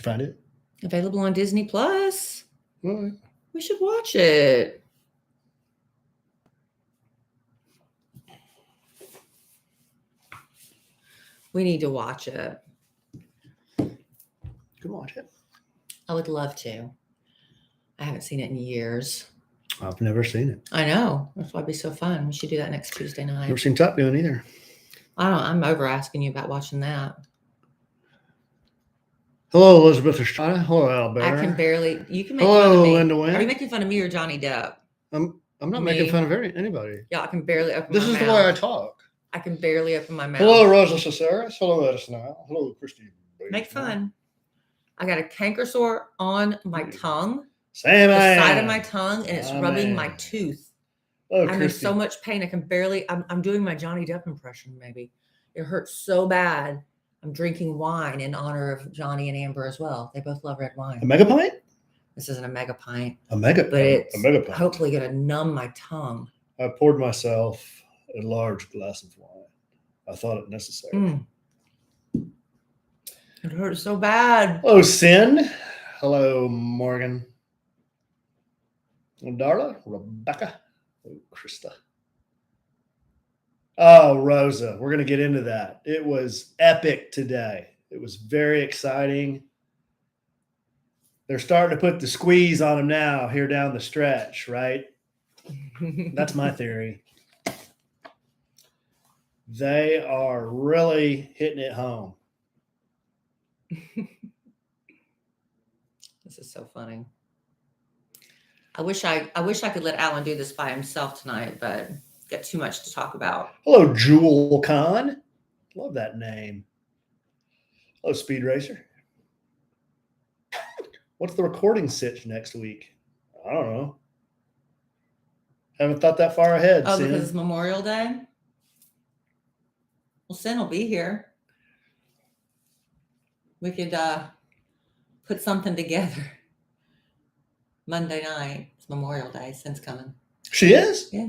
find it? Available on Disney Plus. All right. We should watch it. We need to watch it. You can watch it. I would love to. I haven't seen it in years. I've never seen it. I know. That's why it'd be so fun. We should do that next Tuesday night. Never seen Top Gun either. I'm over asking you about watching that. Hello, Elizabeth Estrada. Hello, Albert. I can barely. You can make Hello, fun of me. Linda Wynn. Are you making fun of me or Johnny Depp? I'm not making fun of anybody. Yeah, I can barely open This my mouth. is the way I talk. I can barely open my mouth. Hello, Rosa Cesaris. Hello, Edison. Hello, Christy. Make fun. I got a canker sore on my tongue. Same the man. side of my tongue, and it's rubbing my tooth. Oh, I'm in so much pain. I can barely. I'm doing my Johnny Depp impression. Maybe it hurts so bad. I'm drinking wine in honor of Johnny and Amber as well. They both love red wine. A mega pint? This isn't a mega pint. But it's a mega pint. Hopefully going to numb my tongue. I poured myself a large glass of wine. I thought it necessary. It hurts so bad. Hello, Sin. Hello, Morgan. Darla, Rebecca, Krista. Oh, Rosa, we're going to get into that. It was epic today. It was very exciting. They're starting to put the squeeze on them now here down the stretch, right? That's my theory. They are really hitting it home. This is so funny. I wish I could let Alan do this by himself tonight, but got too much to talk about. Hello, Jewel Khan. Love that name. Hello, Speed Racer. What's the recording sitch next week? I don't know. Haven't thought that far ahead. Oh, Sin. because it's Memorial Day? Well, Sin will be here. We could put something together. Monday night. It's Memorial Day. Sin's coming. She is? Yeah.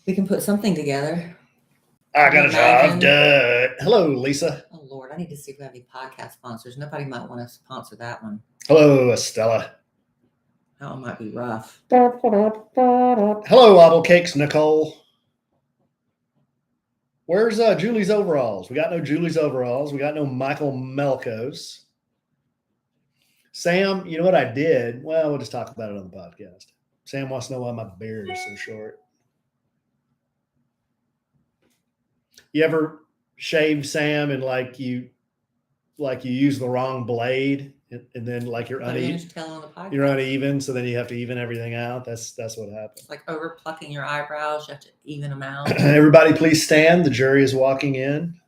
We can put something together. I got a job done. Hello, Lisa. Oh, Lord. I need to see if we have any podcast sponsors. Nobody might want to sponsor that one. Hello, Estella. That one might be rough. Hello, Wobble Cakes, Nicole. Where's Julie's overalls? We got no Julie's overalls. We got no Michael Melkos. Sam, you know what I did? Well, we'll just talk about it on the podcast. Sam wants to know why my beard is so short. You ever shave, Sam, and like you use the wrong blade, and then like you're uneven, so then you have to even everything out. That's what happens. Like over plucking your eyebrows, you have to even them out. Everybody, please stand. The jury is walking in.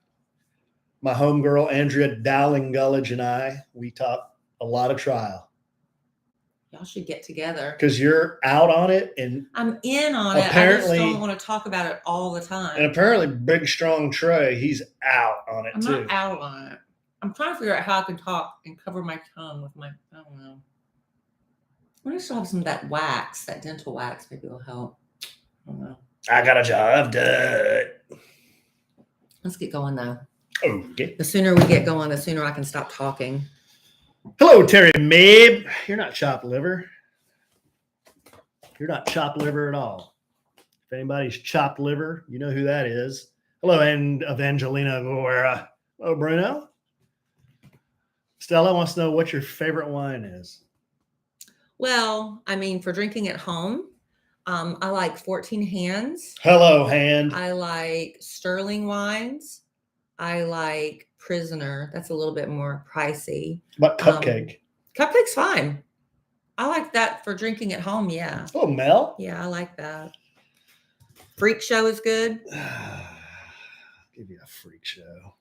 My homegirl Andrea Dowling Gullidge and I, we talk a lot of trial. Y'all should get together. Because you're out on it, and I'm in on it. I just don't want to talk about it all the time. And apparently, big strong Trey, he's out on it too. I'm not out on it. I'm trying to figure out how I can talk and cover my tongue with my. I don't know. I want to still have some of that wax, that dental wax. Maybe it'll help. I don't know. I got a job done. Let's get going though. Okay. The sooner we get going, the sooner I can stop talking. Hello, Terry Mabe. You're not chopped liver. You're not chopped liver at all. If anybody's chopped liver, you know who that is. Hello, and Evangelina Guerra. Hello, Bruno. Stella wants to know what your favorite wine is. Well, I mean, for drinking at home, I like 14 Hands. Hello, Hand. I like Sterling wines. I like Prisoner. That's a little bit more pricey. What Cupcake? Cupcake's fine. I like that for drinking at home. Yeah. Oh, Mel. Yeah, I like that. Freak Show is good. Give you a Freak Show.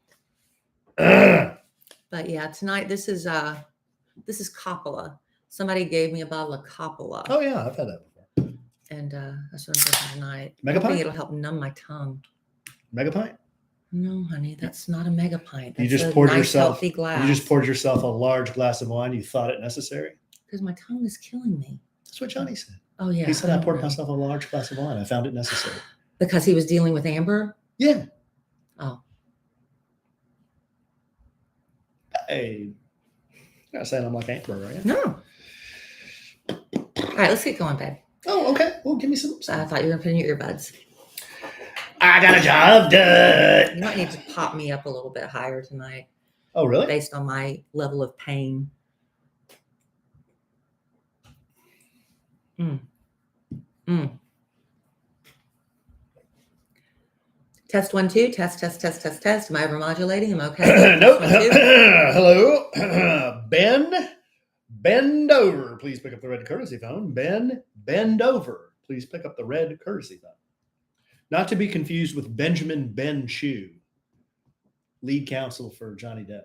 But yeah, tonight this is Coppola. Somebody gave me a bottle of Coppola. Oh yeah, I've had that before. And that's what I'm drinking tonight. Mega I think pint? it'll help numb my tongue. Mega pint? No, honey, that's not a mega pint. That's you just poured yourself. Healthy glass. You just poured yourself a large glass of wine. You thought it necessary? Because my tongue is killing me. That's what Johnny said. Oh yeah. He said I poured myself a large glass of wine. I found it necessary. Because he was dealing with Amber? Yeah. Oh. Hey, you're not saying I'm like Amber, are you? No. All right, let's get going, babe. Oh, okay. Well, give me some. I thought you were going to put in your earbuds. I got a job done. You might need to pop me up a little bit higher tonight. Oh, really? Based on my level of pain. Test 1 2. Test. Am I overmodulating? Am I okay? Nope. Test 1 2. Hello. Ben, bend over. Please pick up the red courtesy phone. Ben, bend over. Please pick up the red courtesy phone. Not to be confused with Benjamin Ben Chew, lead counsel for Johnny Depp.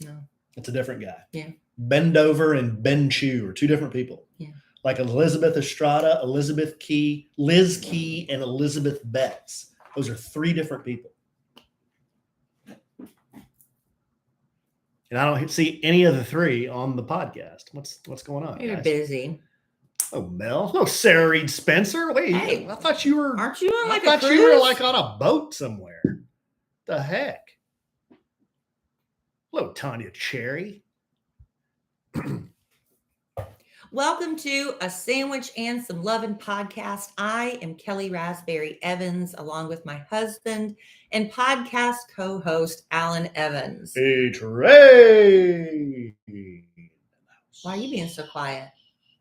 No. It's a different guy. Yeah. Bend over and Ben Chew are two different people. Yeah. Like Elizabeth Estrada, Elizabeth Key, Liz Key, and Elizabeth Betts. Those are three different people. And I don't see any of the three on the podcast. What's going on? You're guys? busy. Oh, Mel. No, Sarah Reed Spencer. Wait, Hey, I thought you were. Aren't you on like I a thought cruise? you were like on a boat somewhere. The heck? Hello, Tanya Cherry. Welcome to A Sandwich and Some Lovin' podcast. I am Kellie Rasberry Evans, along with my husband and podcast co-host, Alan Evans. Hey, Trey. Why are you being so quiet?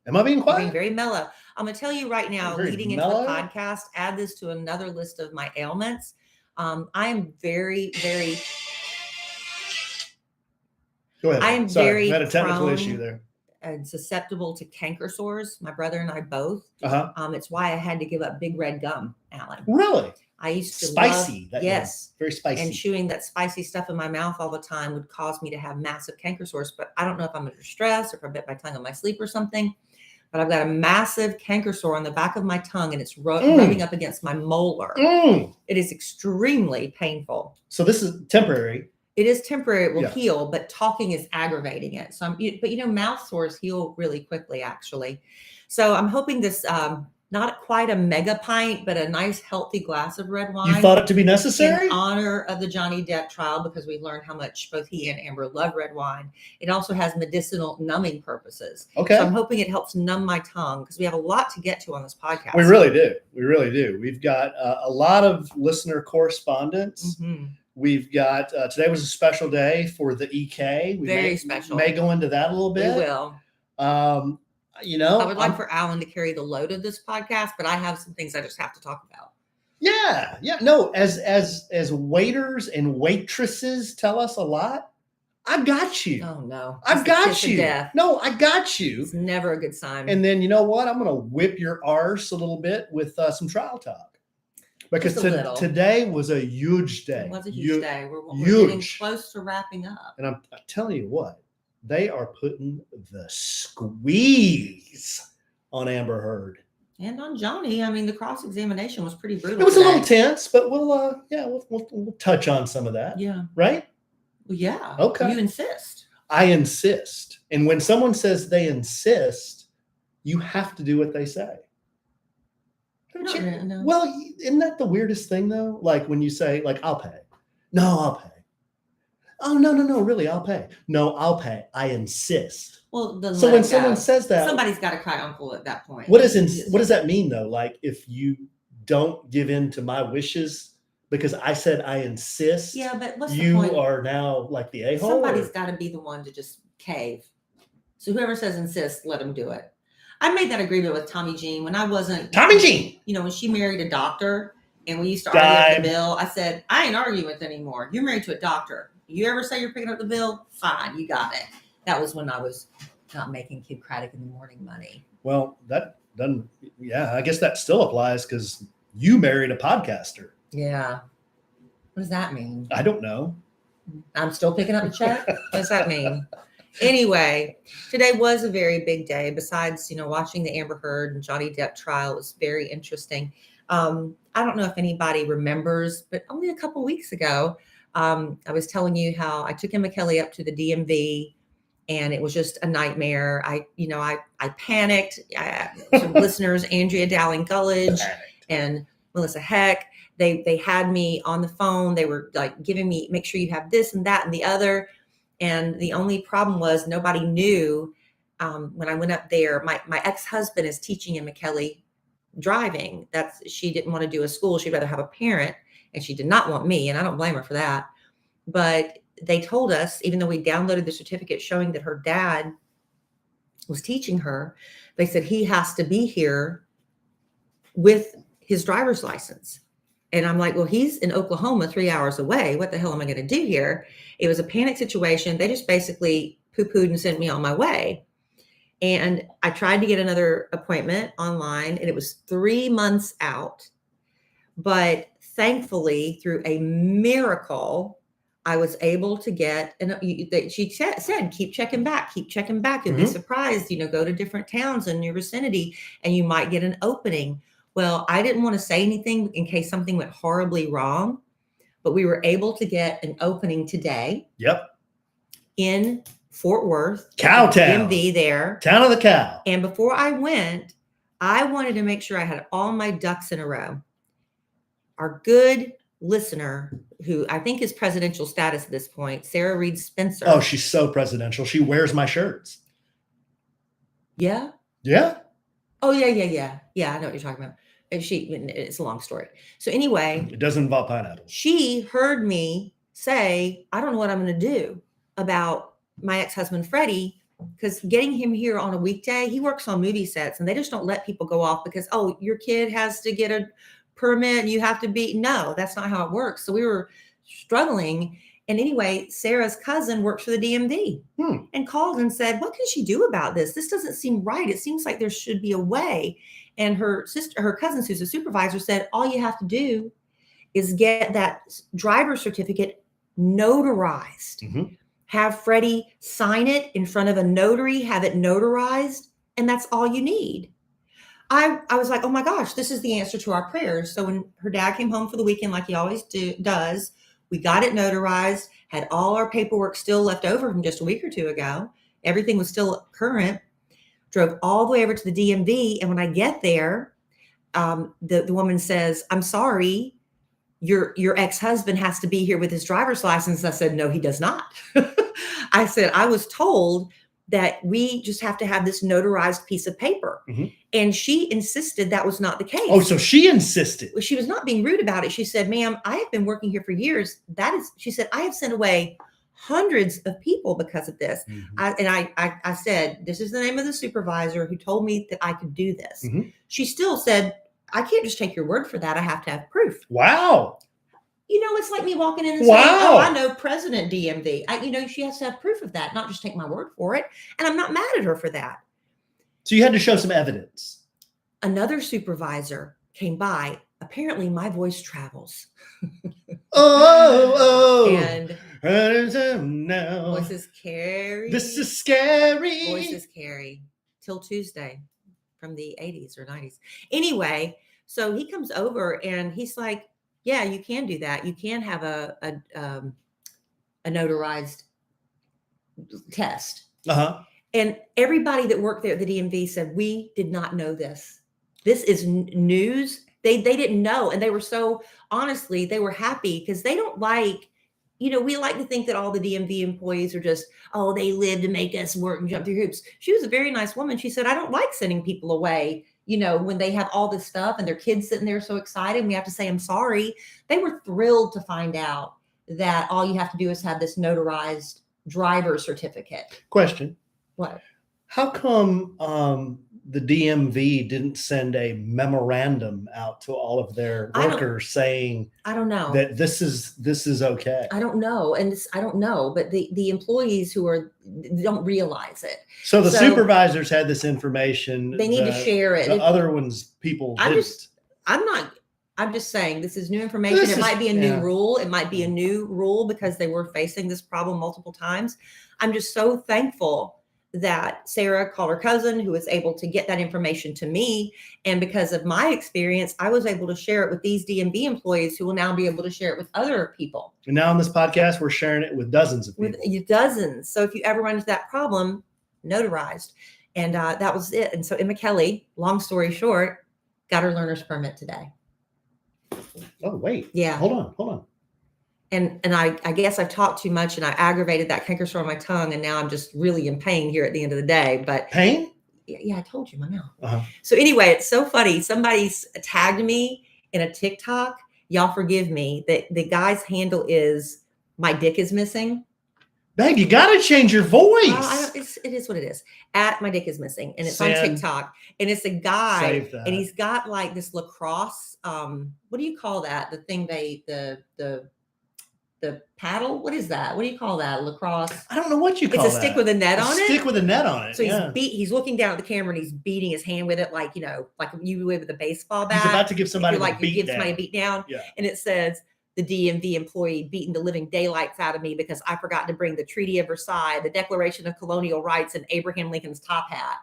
Am I being You're quiet? being very mellow. I'm going to tell you right now, Very leading into mellow? the podcast, add this to another list of my ailments. I am very, very... Go ahead. I am Sorry, very I had a technical prone issue there. and susceptible to canker sores. My brother and I both. Uh-huh. It's why I had to give up big red gum, Alan. Really? I used to Spicy. love, yes. Very spicy. And chewing that spicy stuff in my mouth all the time would cause me to have massive canker sores. But I don't know if I'm under stress or if I bit my tongue on my sleep or something. But I've got a massive canker sore on the back of my tongue, and it's rubbing up against my molar. It is extremely painful. So this is temporary. It is temporary. It will Yeah. heal, but talking is aggravating it. So mouth sores heal really quickly, actually. So I'm hoping this, not quite a mega pint, but a nice healthy glass of red wine. You thought it to be necessary? In honor of the Johnny Depp trial, because we learned how much both he and Amber love red wine. It also has medicinal numbing purposes. Okay. So I'm hoping it helps numb my tongue, because we have a lot to get to on this podcast. We really do. We really do. We've got a lot of listener correspondence. Mm-hmm. We've got, today was a special day for the EK. We Very special. May go into that a little bit. We will. I would like for Alan to carry the load of this podcast, but I have some things I just have to talk about. Yeah. No, as waiters and waitresses tell us a lot, I got you. Oh no. I've got you. Death. No, I got you. It's never a good sign. And then you know what? I'm going to whip your arse a little bit with some trial talk. Because today was a huge day. It was a huge day. We're getting close to wrapping up. And I'm telling you what, they are putting the squeeze on Amber Heard. And on Johnny. I mean, the cross-examination was pretty brutal. It was a little tense, but we'll touch on some of that. Yeah. Right? Well, yeah. Okay. You insist. I insist. And when someone says they insist, you have to do what they say. No. Well, isn't that the weirdest thing though? Like when you say, like, I'll pay. No, I'll pay. Oh, no, really, I'll pay. No, I'll pay. I insist. Well, so when someone says that, somebody's got to cry uncle at that point. What does that mean though? Like if you don't give in to my wishes because I said I insist. Yeah, but what's the you point? are now like the a-hole? Somebody's got to be the one to just cave. So whoever says insist, let them do it. I made that agreement with Tommy Jean when I wasn't. Tommy Jean. When she married a doctor and we used to argue over the bill, I said, I ain't arguing with anymore. You're married to a doctor. You ever say you're picking up the bill? Fine, you got it. That was when I was not making Kid Craddock in the morning money. Well, that doesn't, I guess that still applies because you married a podcaster. Yeah. What does that mean? I don't know. I'm still picking up the check? What does that mean? Anyway, today was a very big day. Besides, watching the Amber Heard and Johnny Depp trial was very interesting. I don't know if anybody remembers, but only a couple weeks ago, I was telling you how I took Emma Kellie up to the DMV, and it was just a nightmare. I panicked. Some listeners, Andrea Dowling Gullidge and Melissa Heck, they had me on the phone. They were like giving me, make sure you have this and that and the other. And the only problem was nobody knew when I went up there. My ex-husband is teaching in Kellie driving. She didn't want to do a school. She'd rather have a parent, and she did not want me. And I don't blame her for that. But they told us, even though we downloaded the certificate showing that her dad was teaching her, they said he has to be here with his driver's license. And I'm like, well, he's in Oklahoma, 3 hours away. What the hell am I going to do here? It was a panic situation. They just basically poo-pooed and sent me on my way. And I tried to get another appointment online, and it was 3 months out. But thankfully, through a miracle, I was able to get, and she said, keep checking back. You'll be surprised, go to different towns in your vicinity and you might get an opening. Well, I didn't want to say anything in case something went horribly wrong, but we were able to get an opening today. Yep. In Fort Worth. Cowtown. DMV there. Town of the cow. And before I went, I wanted to make sure I had all my ducks in a row. Our good listener, who I think is presidential status at this point, Sarah Reed Spencer. Oh, she's so presidential. She wears my shirts. Yeah? Yeah. Oh, yeah. Yeah, I know what you're talking about. It's a long story. So anyway. It doesn't involve pineapples. She heard me say, I don't know what I'm going to do about my ex-husband, Freddie, because getting him here on a weekday, he works on movie sets and they just don't let people go off because, oh, your kid has to get a permit and you have to be. No, that's not how it works. So we were struggling. And anyway, Sarah's cousin works for the DMV and called and said, what can she do about this? This doesn't seem right. It seems like there should be a way. And her cousin, who's a supervisor, said, all you have to do is get that driver's certificate notarized. Have Freddie sign it in front of a notary, have it notarized, and that's all you need. I was like, oh my gosh, this is the answer to our prayers. So when her dad came home for the weekend, like he always does, we got it notarized, had all our paperwork still left over from just a week or two ago. Everything was still current. Drove all the way over to the DMV. And when I get there, the woman says, I'm sorry, your ex-husband has to be here with his driver's license. I said, no, he does not. I said, I was told that we just have to have this notarized piece of paper. And she insisted that was not the case. Oh, so she insisted. She was not being rude about it. She said, ma'am, I have been working here for years. She said, I have sent away hundreds of people because of this. I said, this is the name of the supervisor who told me that I could do this. She still said, I can't just take your word for that. I have to have proof. Wow. It's like me walking in and saying, oh, I know President DMV. She has to have proof of that, not just take my word for it. And I'm not mad at her for that. So you had to show some evidence. Another supervisor came by. Apparently my voice travels. And now. Voices carry. This is scary. Voices carry till Tuesday from the 80s or 90s. Anyway, so he comes over and he's like, yeah, you can do that. You can have a notarized test. And everybody that worked there at the DMV said, we did not know this. This is news. They didn't know. And they were so, honestly, they were happy because they don't like, we like to think that all the DMV employees are just, oh, they live to make us work and jump through hoops. She was a very nice woman. She said, I don't like sending people away, when they have all this stuff and their kids sitting there so excited. We have to say, I'm sorry. They were thrilled to find out that all you have to do is have this notarized driver certificate. Question. What? How come the DMV didn't send a memorandum out to all of their workers saying, I don't know, that this is okay? I don't know. And I don't know, but the employees don't realize it. So the supervisors had this information. They need to share it. The other ones, people didn't. I'm just saying this is new information. It might be a new rule. It might be a new rule because they were facing this problem multiple times. I'm just so thankful that Sarah called her cousin who was able to get that information to me. And because of my experience, I was able to share it with these DMV employees who will now be able to share it with other people. And now on this podcast, we're sharing it with dozens of people. With dozens. So if you ever run into that problem, notarized. And that was it. And so Emma Kellie, long story short, got her learner's permit today. Oh, wait. Yeah. Hold on. And I guess I've talked too much and I aggravated that canker sore on my tongue, and now I'm just really in pain here at the end of the day. But Pain? yeah, I told you my mouth. Uh-huh. So anyway, it's so funny. Somebody's tagged me in a TikTok. Y'all forgive me. The guy's handle is "My dick is missing." Babe, you got to change your voice. It is what it is. At "My dick is missing," and it's on Send. TikTok, and it's a guy, Save that. and he's got like this lacrosse. What do you call that? The thing the paddle. What is that? What do you call that? Lacrosse. I don't know what you call it. It's a stick with a net on it. Stick with a net on it. So he's looking down at the camera and he's beating his hand with it, like like you would with a baseball bat. He's about to give somebody somebody a beat down. Yeah. And it says, "The DMV employee beating the living daylights out of me because I forgot to bring the Treaty of Versailles, the Declaration of Colonial Rights, and Abraham Lincoln's top hat."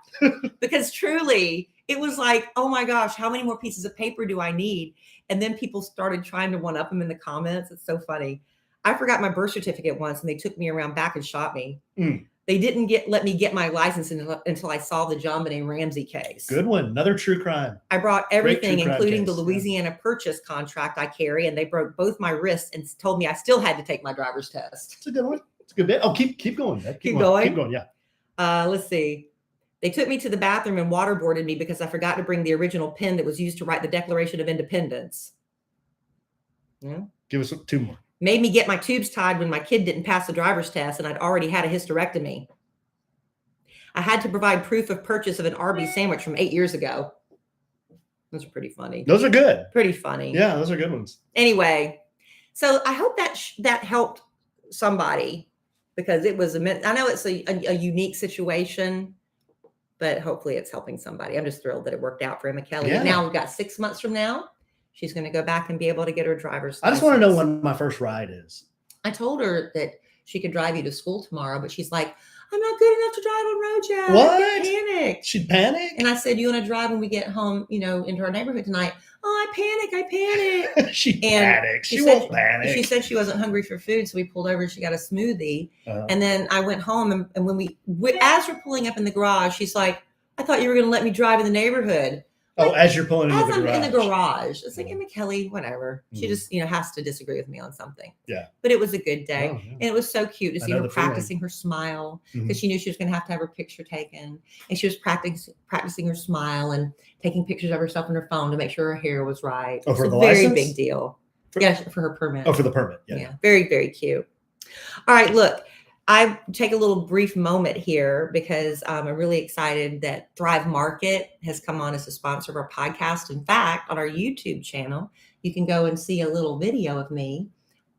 Because truly, it was like, oh my gosh, how many more pieces of paper do I need? And then people started trying to one up him in the comments. It's so funny. I forgot my birth certificate once, and they took me around back and shot me. They didn't let me get my license until I solved the John Benet Ramsey case. Good one. Another true crime. I brought everything, including the case. Louisiana Purchase contract I carry, and they broke both my wrists and told me I still had to take my driver's test. It's a good one. It's a good bit. Oh, keep going. Keep going. Keep going. Yeah. Let's see. They took me to the bathroom and waterboarded me because I forgot to bring the original pen that was used to write the Declaration of Independence. Yeah. Give us 2 more. Made me get my tubes tied when my kid didn't pass the driver's test and I'd already had a hysterectomy. I had to provide proof of purchase of an Arby's sandwich from 8 years ago. Those are pretty funny. Those are good. Pretty funny. Yeah, those are good ones. Anyway, so I hope that helped somebody, because it was I know it's a unique situation, but hopefully it's helping somebody. I'm just thrilled that it worked out for Emma Kellie. Yeah. And now we've got 6 months from now. She's going to go back and be able to get her driver's license. I just want to know when my first ride is. I told her that she could drive you to school tomorrow, but she's like, "I'm not good enough to drive on road yet." What? I panic. She'd panic? And I said, "You want to drive when we get home, into our neighborhood tonight?" "Oh, I panic. She panics. She won't panic. She said she wasn't hungry for food, so we pulled over and she got a smoothie. And then I went home, and when as we're pulling up in the garage, she's like, "I thought you were going to let me drive in the neighborhood." Oh, as you're pulling into the garage. As I'm in the garage. It's like, Emma Kellie, whatever. She just, has to disagree with me on something. Yeah. But it was a good day. Oh, yeah. And it was so cute to see her practicing her smile, because Mhm. she knew she was going to have her picture taken. And she was practicing her smile and taking pictures of herself on her phone to make sure her hair was right. Oh, for it's the a very license? big deal. For her permit. Oh, for the permit. Yeah. Very, very cute. All right, look. I take a little brief moment here because I'm really excited that Thrive Market has come on as a sponsor of our podcast. In fact, on our YouTube channel, you can go and see a little video of me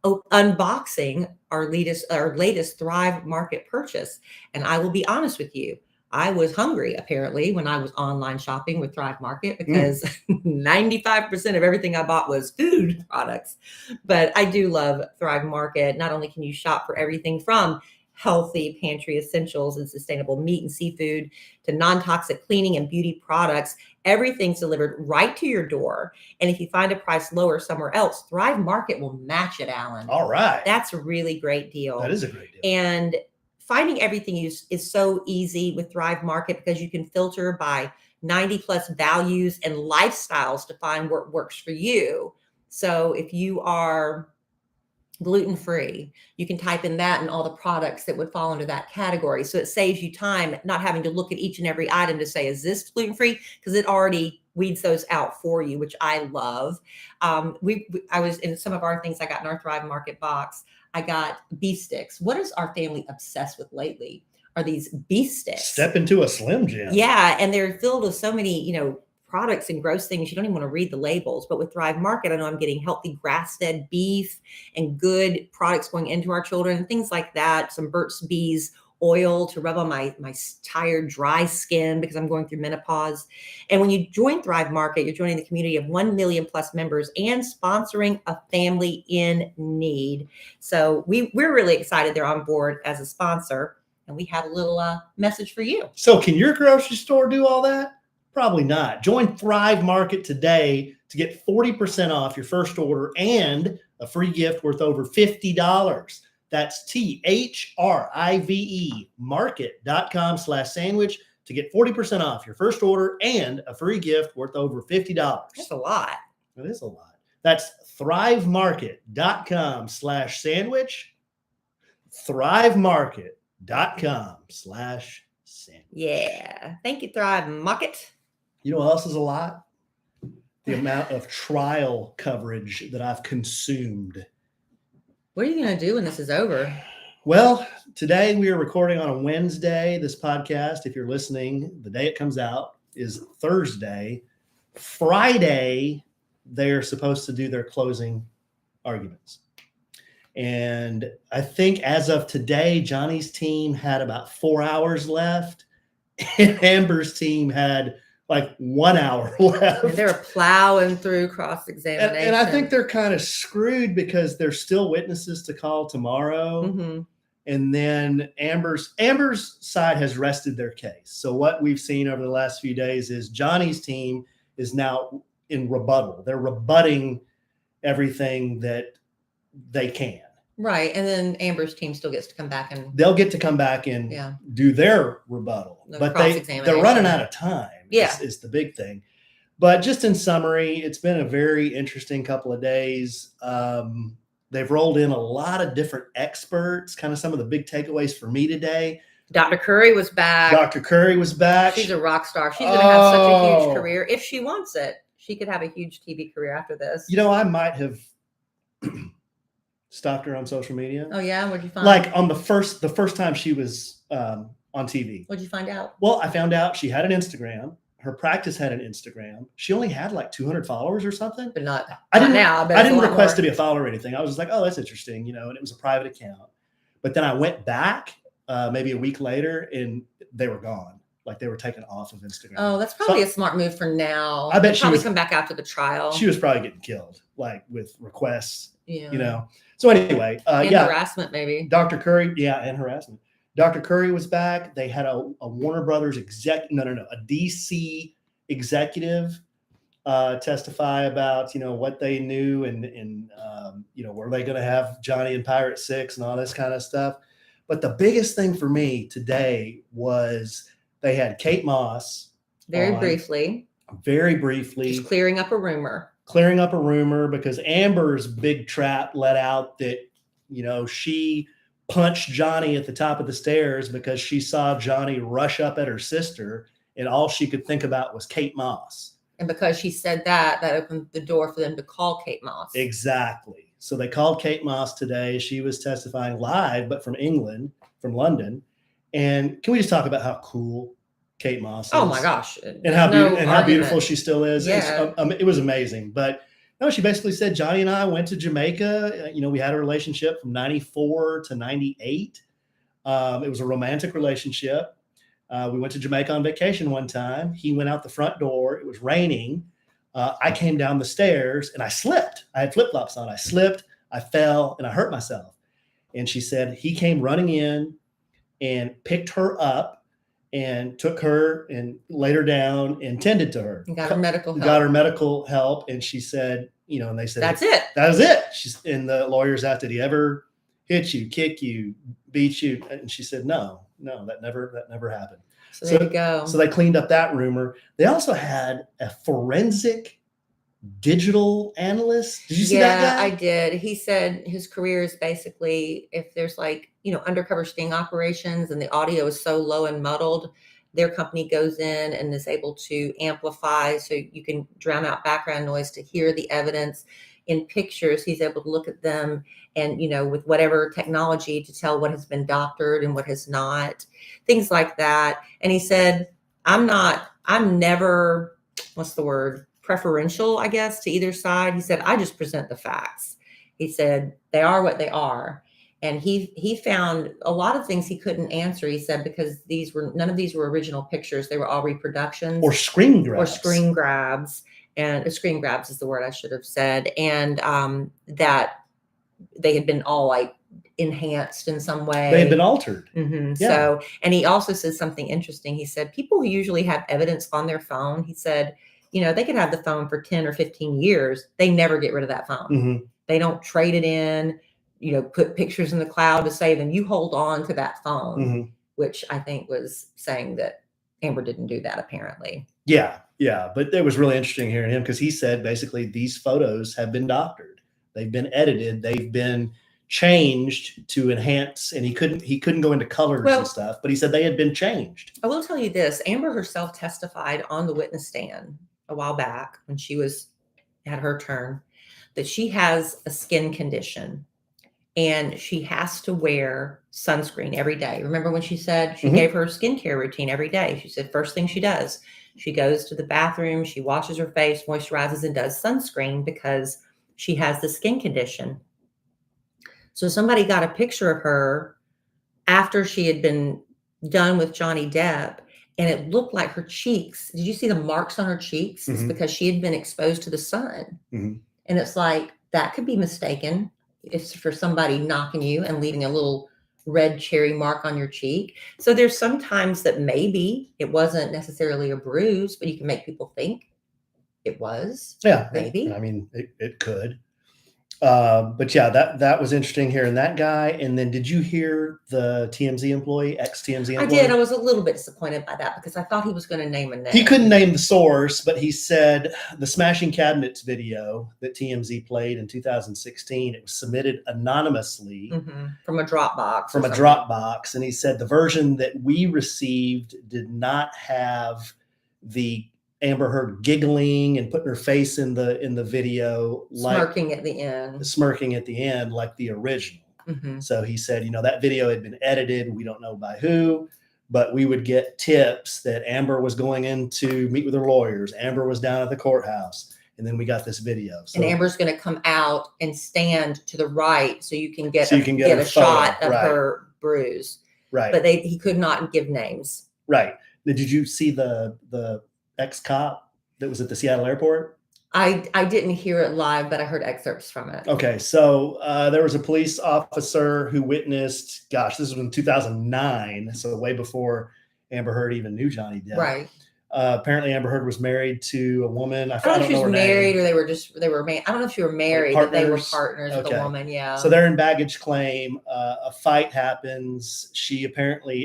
unboxing our latest Thrive Market purchase. And I will be honest with you, I was hungry apparently when I was online shopping with Thrive Market, because 95% of everything I bought was food products. But I do love Thrive Market. Not only can you shop for everything from healthy pantry essentials and sustainable meat and seafood to non-toxic cleaning and beauty products, everything's delivered right to your door. And if you find a price lower somewhere else, Thrive Market will match it, Alan. All right. That's a really great deal. That is a great deal. And finding everything is so easy with Thrive Market, because you can filter by 90 plus values and lifestyles to find what works for you. So if you are gluten-free, you can type in that and all the products that would fall under that category. So it saves you time not having to look at each and every item to say, is this gluten-free? Because it already weeds those out for you, which I love. I was in some of our things I got in our Thrive Market box. I got beef sticks. What is our family obsessed with lately? Are these beef sticks. Step into a Slim Jim. Yeah. And they're filled with so many, products and gross things. You don't even want to read the labels. But with Thrive Market, I know I'm getting healthy grass-fed beef and good products going into our children and things like that. Some Burt's Bees oil to rub on my tired, dry skin because I'm going through menopause. And when you join Thrive Market, you're joining the community of 1 million plus members and sponsoring a family in need. So we're really excited they're on board as a sponsor. And we have a little message for you. So can your grocery store do all that? Probably not. Join Thrive Market today to get 40% off your first order and a free gift worth over $50. That's THRIVE market.com/sandwich to get 40% off your first order and a free gift worth over $50. That's a lot. That is a lot. That's thrivemarket.com/sandwich. thrivemarket.com/sandwich. Yeah. Thank you, Thrive Market. You know what else is a lot? The amount of trial coverage that I've consumed. What are you going to do when this is over? Well, today we are recording on a Wednesday. This podcast, if you're listening, the day it comes out is Thursday. Friday, they're supposed to do their closing arguments. And I think as of today, Johnny's team had about 4 hours left, and Amber's team had like 1 hour left. And they were plowing through cross-examination. And I think they're kind of screwed because there's still witnesses to call tomorrow. Mm-hmm. And then Amber's side has rested their case. So what we've seen over the last few days is Johnny's team is now in rebuttal. They're rebutting everything that they can. Right. And then Amber's team still gets to come back and they'll get to come back and do their rebuttal. But they're running out of time. Yeah. Is the big thing. But just in summary, it's been a very interesting couple of days. They've rolled in a lot of different experts, kind of some of the big takeaways for me today. Dr. Curry was back. She's a rock star. She's going to have such a huge career. If she wants it, she could have a huge TV career after this. You know, I might have stalked her on social media. Oh, yeah? What'd you find? Like on the first time she was on TV. What'd you find out? Well, I found out she had an Instagram. Her practice had an Instagram. She only had like 200 followers or something. But not now. I didn't request to be a follower or anything. I was just like, oh, that's interesting, you know, and it was a private account. But then I went back maybe a week later and they were gone. Like they were taken off of Instagram. Oh, that's probably a smart move for now. I bet she would come back after the trial. She was probably getting killed, like with requests, you know. So anyway, harassment maybe. Dr. Curry, and harassment. Dr. Curry was back. They had a Warner Brothers a DC executive testify about, you know, what they knew and you know, were they going to have Johnny and Pirate 6 and all this kind of stuff. But the biggest thing for me today was they had Kate Moss. Very briefly. Just clearing up a rumor because Amber's big trap let out that, you know, she punched Johnny at the top of the stairs because she saw Johnny rush up at her sister and all she could think about was Kate Moss. And because she said that opened the door for them to call Kate Moss. Exactly. So they called Kate Moss today. She was testifying live, but from England, from London. And can we just talk about how cool Kate Moss is? Oh my gosh. And how beautiful she still is. Yeah. It was amazing. But no, she basically said, Johnny and I went to Jamaica. You know, we had a relationship from 94 to 98. It was a romantic relationship. We went to Jamaica on vacation one time. He went out the front door. It was raining. I came down the stairs and I slipped. I had flip-flops on. I slipped, I fell, and I hurt myself. And she said he came running in and picked her up and took her and laid her down and tended to her. Got her medical help. And she said, you know, and they said, that's it. That was it. And the lawyers asked, did he ever hit you, kick you, beat you? And she said, no, that never happened. So there you go. So they cleaned up that rumor. They also had a forensic digital analyst. Did you see that guy? I did. He said his career is basically if there's like, you know, undercover sting operations and the audio is so low and muddled, their company goes in and is able to amplify so you can drown out background noise to hear the evidence. In pictures, he's able to look at them and, you know, with whatever technology to tell what has been doctored and what has not, things like that. And he said, I'm never, preferential, I guess, to either side. He said, I just present the facts. He said, they are what they are. And he found a lot of things he couldn't answer. He said, because none of these were original pictures. They were all reproductions. Or screen grabs. And screen grabs is the word I should have said. And that they had been all like enhanced in some way. They had been altered. Mm-hmm. Yeah. So, and he also said something interesting. He said, people who usually have evidence on their phone, he said, you know, they could have the phone for 10 or 15 years. They never get rid of that phone. Mm-hmm. They don't trade it in, you know, put pictures in the cloud to save them. You hold on to that phone, which I think was saying that Amber didn't do that apparently. Yeah, yeah. But it was really interesting hearing him because he said basically these photos have been doctored. They've been edited. They've been changed to enhance, and he couldn't go into colors Well, and stuff, but he said they had been changed. I will tell you this: Amber herself testified on the witness stand a while back when she was had her turn that she has a skin condition and she has to wear sunscreen every day. Remember when she said she gave her skincare routine every day? She said first thing she does, she goes to the bathroom, she washes her face, moisturizes, and does sunscreen because she has the skin condition. So somebody got a picture of her after she had been done with Johnny Depp, and it looked like her cheeks. Did you see the marks on her cheeks? It's because she had been exposed to the sun. And it's like that could be mistaken if for somebody knocking you and leaving a little red cherry mark on your cheek. So there's sometimes that maybe it wasn't necessarily a bruise, but you can make people think it was. Yeah, maybe. I mean, it could. But yeah, that was interesting hearing that guy. And then did you hear the TMZ employee, ex-TMZ employee? I did. I was a little bit disappointed by that because I thought he was going to name a name. He couldn't name the source, but he said the Smashing Cabinets video that TMZ played in 2016, it was submitted anonymously from a Dropbox. From a Dropbox. And he said the version that we received did not have the Amber Heard giggling and putting her face in the video, smirking at the end, like the original. So he said, that video had been edited. We don't know by who, but we would get tips that Amber was going in to meet with her lawyers. Amber was down at the courthouse. And then we got this video. So, and Amber's going to come out and stand to the right so you can get a shot of her bruise. Right. But he could not give names. Right. Did you see the ex-cop that was at the Seattle airport? I didn't hear it live, but I heard excerpts from it. Okay. So there was a police officer who witnessed, this was in 2009. So way before Amber Heard even knew Johnny Depp. Right. Apparently Amber Heard was married to a woman. I don't know if she was married or they were I don't know if she were married, but they were partners with a woman. Yeah. So they're in baggage claim. A fight happens.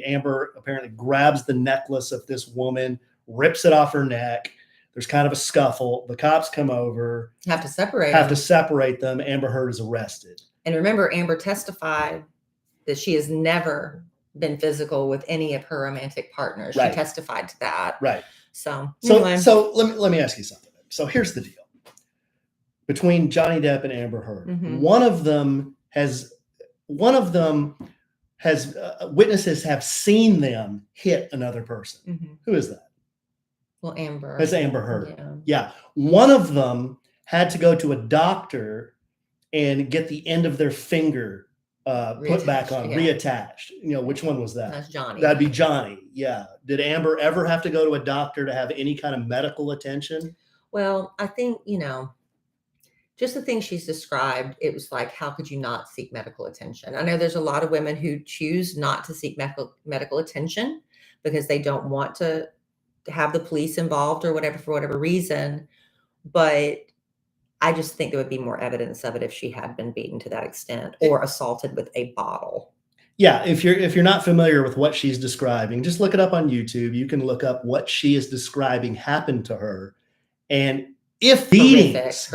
Amber apparently grabs the necklace of this woman, rips it off her neck. There's kind of a scuffle. The cops come over. Have to separate them. Amber Heard is arrested. And remember, Amber testified that she has never been physical with any of her romantic partners. Right. She testified to that. Right. So let me ask you something. So here's the deal. Between Johnny Depp and Amber Heard, one of them has witnesses have seen them hit another person. Who is that? Well, Amber. That's Amber Heard. Yeah. One of them had to go to a doctor and get the end of their finger put back on, reattached. Which one was that? That's Johnny. That'd be Johnny. Yeah. Did Amber ever have to go to a doctor to have any kind of medical attention? Well, I think, just the things she's described, it was like, how could you not seek medical attention? I know there's a lot of women who choose not to seek medical attention because they don't want to have the police involved or whatever, for whatever reason. But I just think there would be more evidence of it if she had been beaten to that extent or assaulted with a bottle. Yeah. If you're not familiar with what she's describing, just look it up on YouTube. You can look up what she is describing happened to her. And if beatings,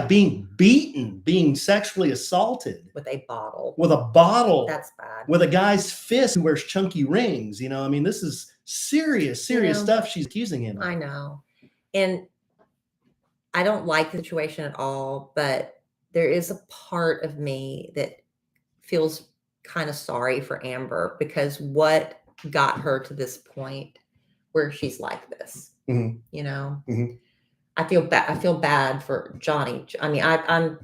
being beaten, being sexually assaulted with a bottle, that's bad. With a guy's fist who wears chunky rings, this is serious stuff she's accusing him of. I know. And I don't like the situation at all, but there is a part of me that feels kind of sorry for Amber because what got her to this point where she's like this, I feel bad. I feel bad for Johnny. I mean, I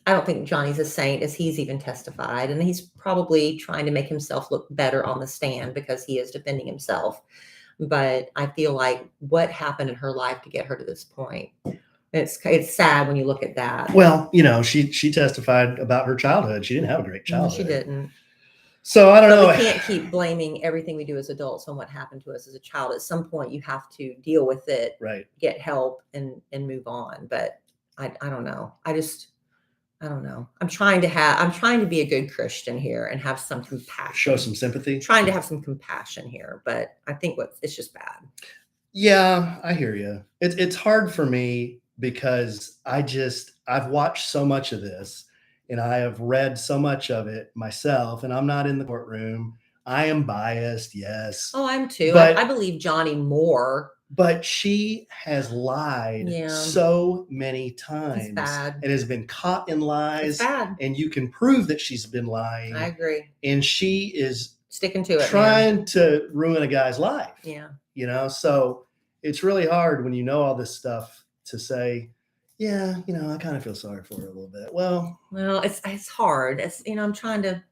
don't think Johnny's a saint, as he's even testified, and he's probably trying to make himself look better on the stand because he is defending himself. But I feel like what happened in her life to get her to this point. It's sad when you look at that. Well, she testified about her childhood. She didn't have a great childhood. She didn't. So I don't know. We can't keep blaming everything we do as adults on what happened to us as a child. At some point, you have to deal with it, right? Get help and move on. But I don't know. I don't know. I'm trying to be a good Christian here and have some compassion. Show some sympathy. I'm trying to have some compassion here, but I think it's just bad. Yeah, I hear you. It's hard for me because I've watched so much of this and I have read so much of it myself, and I'm not in the courtroom. I am biased, yes. Oh, I'm too. I But believe Johnny more. but she has lied Yeah, so many it's times bad. and has been caught in It's lies, bad. and you can prove that she's been I lying, agree. and she is Sticking to it, man. trying to ruin a guy's life. Yeah. So it's really hard when you know all this stuff to say, yeah, I kind of feel sorry for her a little bit. Well, Well, it's hard. I'm trying to.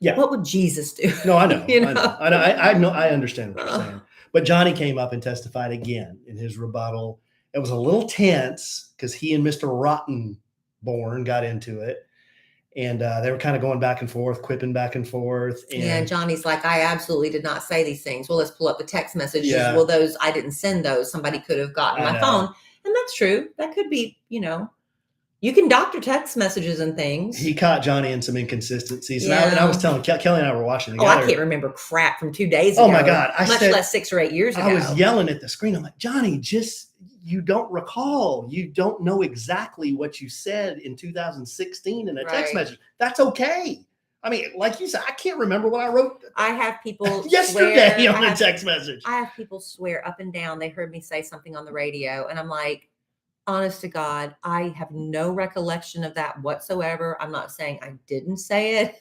yeah. What would Jesus do? No, I know. You I know. know. I know. I understand what you're Ugh. saying. But Johnny came up and testified again in his rebuttal. It was a little tense because he and Mr. Rottenborn got into it. And they were kind of going back and forth, quipping back and forth. Yeah, And Johnny's like, I absolutely did not say these things. Well, let's pull up the text messages. yeah, Well, those I didn't send those. Somebody could have gotten I my know. phone. And that's true. That could be, you can doctor text messages and things. He caught Johnny in some inconsistencies. Yeah. And I was telling Kelly and I were watching Oh, I together. can't remember crap from 2 days ago. Oh my God. Much less 6 or 8 years ago. I was yelling at the screen. I'm like, Johnny, you don't recall. You don't know exactly what you said in 2016 in a text Right. message. That's okay. I mean, like you said, I can't remember what I wrote I have people yesterday swear, on a text message. I have people swear up and down they heard me say something on the radio, and I'm like, honest to God, I have no recollection of that whatsoever. I'm not saying I didn't say it,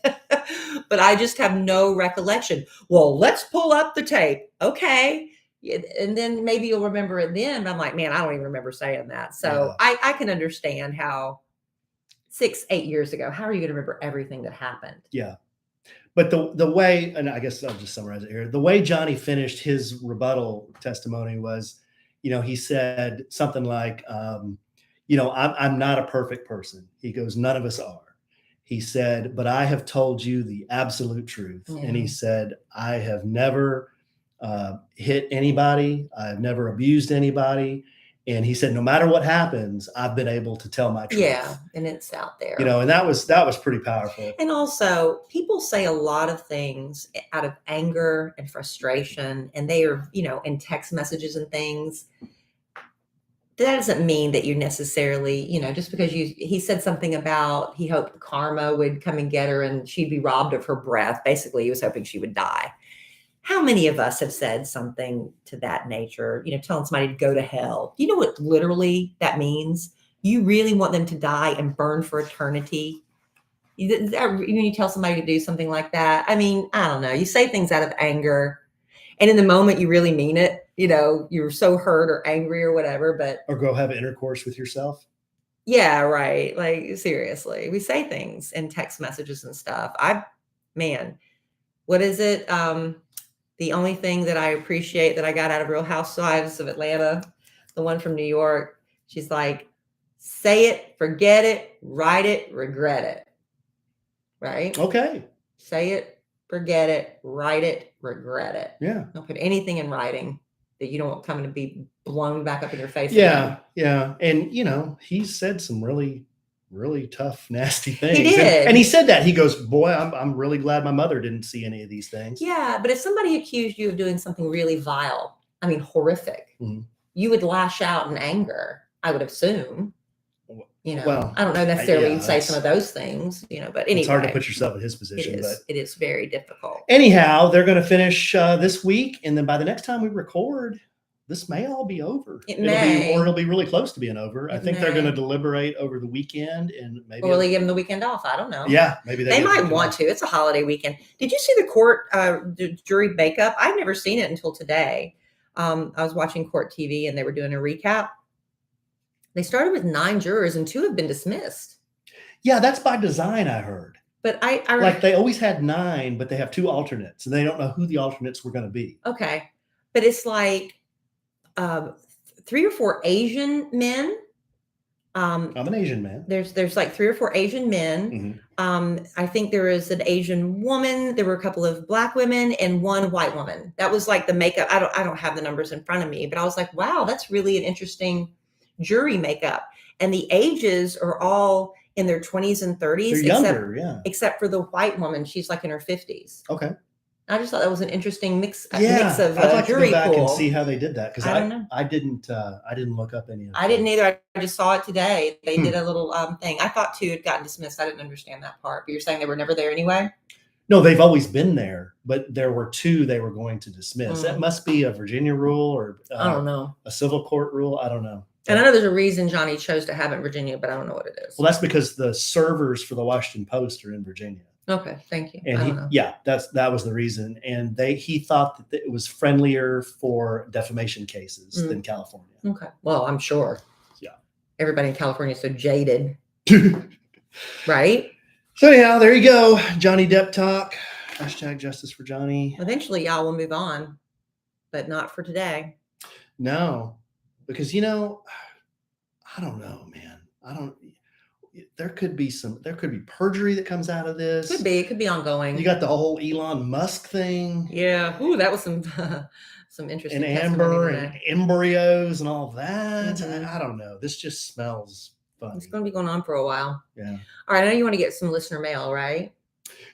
but I just have no recollection. Well, let's pull up the tape. Okay. Yeah, and then maybe you'll remember it then. But I'm like, man, I don't even remember saying that. So I can understand how 6, 8 years ago, how are you going to remember everything that happened? Yeah. But the way, and I guess I'll just summarize it here. The way Johnny finished his rebuttal testimony was, he said something like, I'm not a perfect person. He goes, none of us are. He said, but I have told you the absolute truth. Yeah. And he said, I have never hit anybody. I've never abused anybody. And he said, no matter what happens, I've been able to tell my truth. Yeah, and it's out there. And that was pretty powerful. And also, people say a lot of things out of anger and frustration, and they are, in text messages and things. That doesn't mean that you necessarily, just because he said something about he hoped karma would come and get her and she'd be robbed of her breath. Basically, he was hoping she would die. How many of us have said something to that nature, telling somebody to go to hell? You know what literally that means? You really want them to die and burn for eternity? When you tell somebody to do something like that, I mean, I don't know. You say things out of anger, and in the moment you really mean it. You're so hurt or angry or whatever, or go have intercourse with yourself. Yeah, right. Like, seriously, we say things in text messages and stuff. What is it? The only thing that I appreciate that I got out of Real Housewives of Atlanta, the one from New York, she's like, say it, forget it, write it, regret it. Right? Okay. Say it, forget it, write it, regret it. Yeah. Don't put anything in writing that you don't want coming to be blown back up in your face. Yeah. Again. Yeah. And, he said some really, really tough, nasty things. He did. And he said that. He goes, boy, I'm really glad my mother didn't see any of these things. Yeah. But if somebody accused you of doing something really vile, horrific, you would lash out in anger, I would assume. Well, I don't know necessarily you'd say some of those things, but anyway. It's hard to put yourself in his position. It is very difficult. Anyhow, they're going to finish this week. And then by the next time we record, this may all be over. It'll be really close to being over. I think they're going to deliberate over the weekend and maybe. Or will they give them the weekend off? I don't know. Yeah, maybe they might want to. It's a holiday weekend. Did you see the court jury makeup? I've never seen it until today. I was watching court TV and they were doing a recap. They started with 9 jurors and 2 have been dismissed. Yeah, that's by design, I heard. But I like they always had 9, but they have 2 alternates and they don't know who the alternates were going to be. Okay. But it's like 3 or 4 Asian men. I'm an Asian man. There's like 3 or 4 Asian men. Mm-hmm. I think there is an Asian woman. There were a couple of Black women and 1 white woman. That was like the makeup. I don't have the numbers in front of me, but I was like, wow, that's really an interesting jury makeup. And the ages are all in their 20s and 30s. They're younger, except for the white woman. She's like in her 50s. Okay. I just thought that was an interesting mix of I'd like to jury go back pool. and see how they did that because I don't know. I didn't look up any of I didn't either. I just saw it today. They Hmm. did a little thing. I thought 2 had gotten dismissed. I didn't understand that part. But you're saying they were never there anyway? No, they've always been there, but there were 2 they were going to dismiss. That Mm. must be a Virginia rule or I don't know. a civil court rule. I don't know. And I know there's a reason Johnny chose to have it in Virginia, but I don't know what it is. Well, that's because the servers for the Washington Post are in Virginia. Okay, thank you. And I don't know. yeah, that was the reason. And he thought that it was friendlier for defamation cases than California. Okay. Well, I'm sure. Yeah. Everybody in California is so jaded. Right? So anyhow, there you go. Johnny Depp talk. Hashtag justice for Johnny. Eventually, y'all will move on, but not for today. No, because I don't know, man. There could be perjury that comes out of this. Could be. It could be ongoing. You got the whole Elon Musk thing. Yeah. Ooh, that was some interesting. And Amber and embryos and all that. Mm-hmm. I don't know. This just smells funny. It's going to be going on for a while. Yeah. All right. I know you want to get some listener mail, right?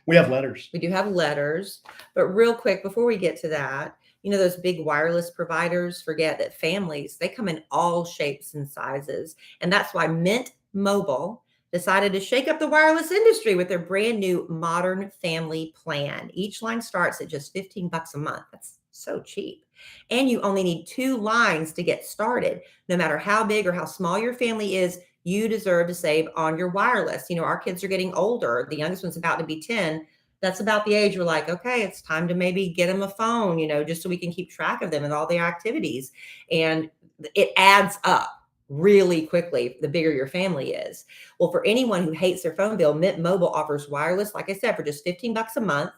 We have letters. We do have letters. But real quick, before we get to that, those big wireless providers forget that families, they come in all shapes and sizes. And that's why Mint Mobile decided to shake up the wireless industry with their brand new Modern Family Plan. Each line starts at just $15 a month. That's so cheap. And you only need 2 lines to get started. No matter how big or how small your family is, you deserve to save on your wireless. Our kids are getting older. The youngest one's about to be 10. That's about the age we're like, okay, it's time to maybe get them a phone, just so we can keep track of them and all their activities. And it adds up really quickly the bigger your family is. Well, for anyone who hates their phone bill, Mint Mobile offers wireless, like I said, for just $15 a month.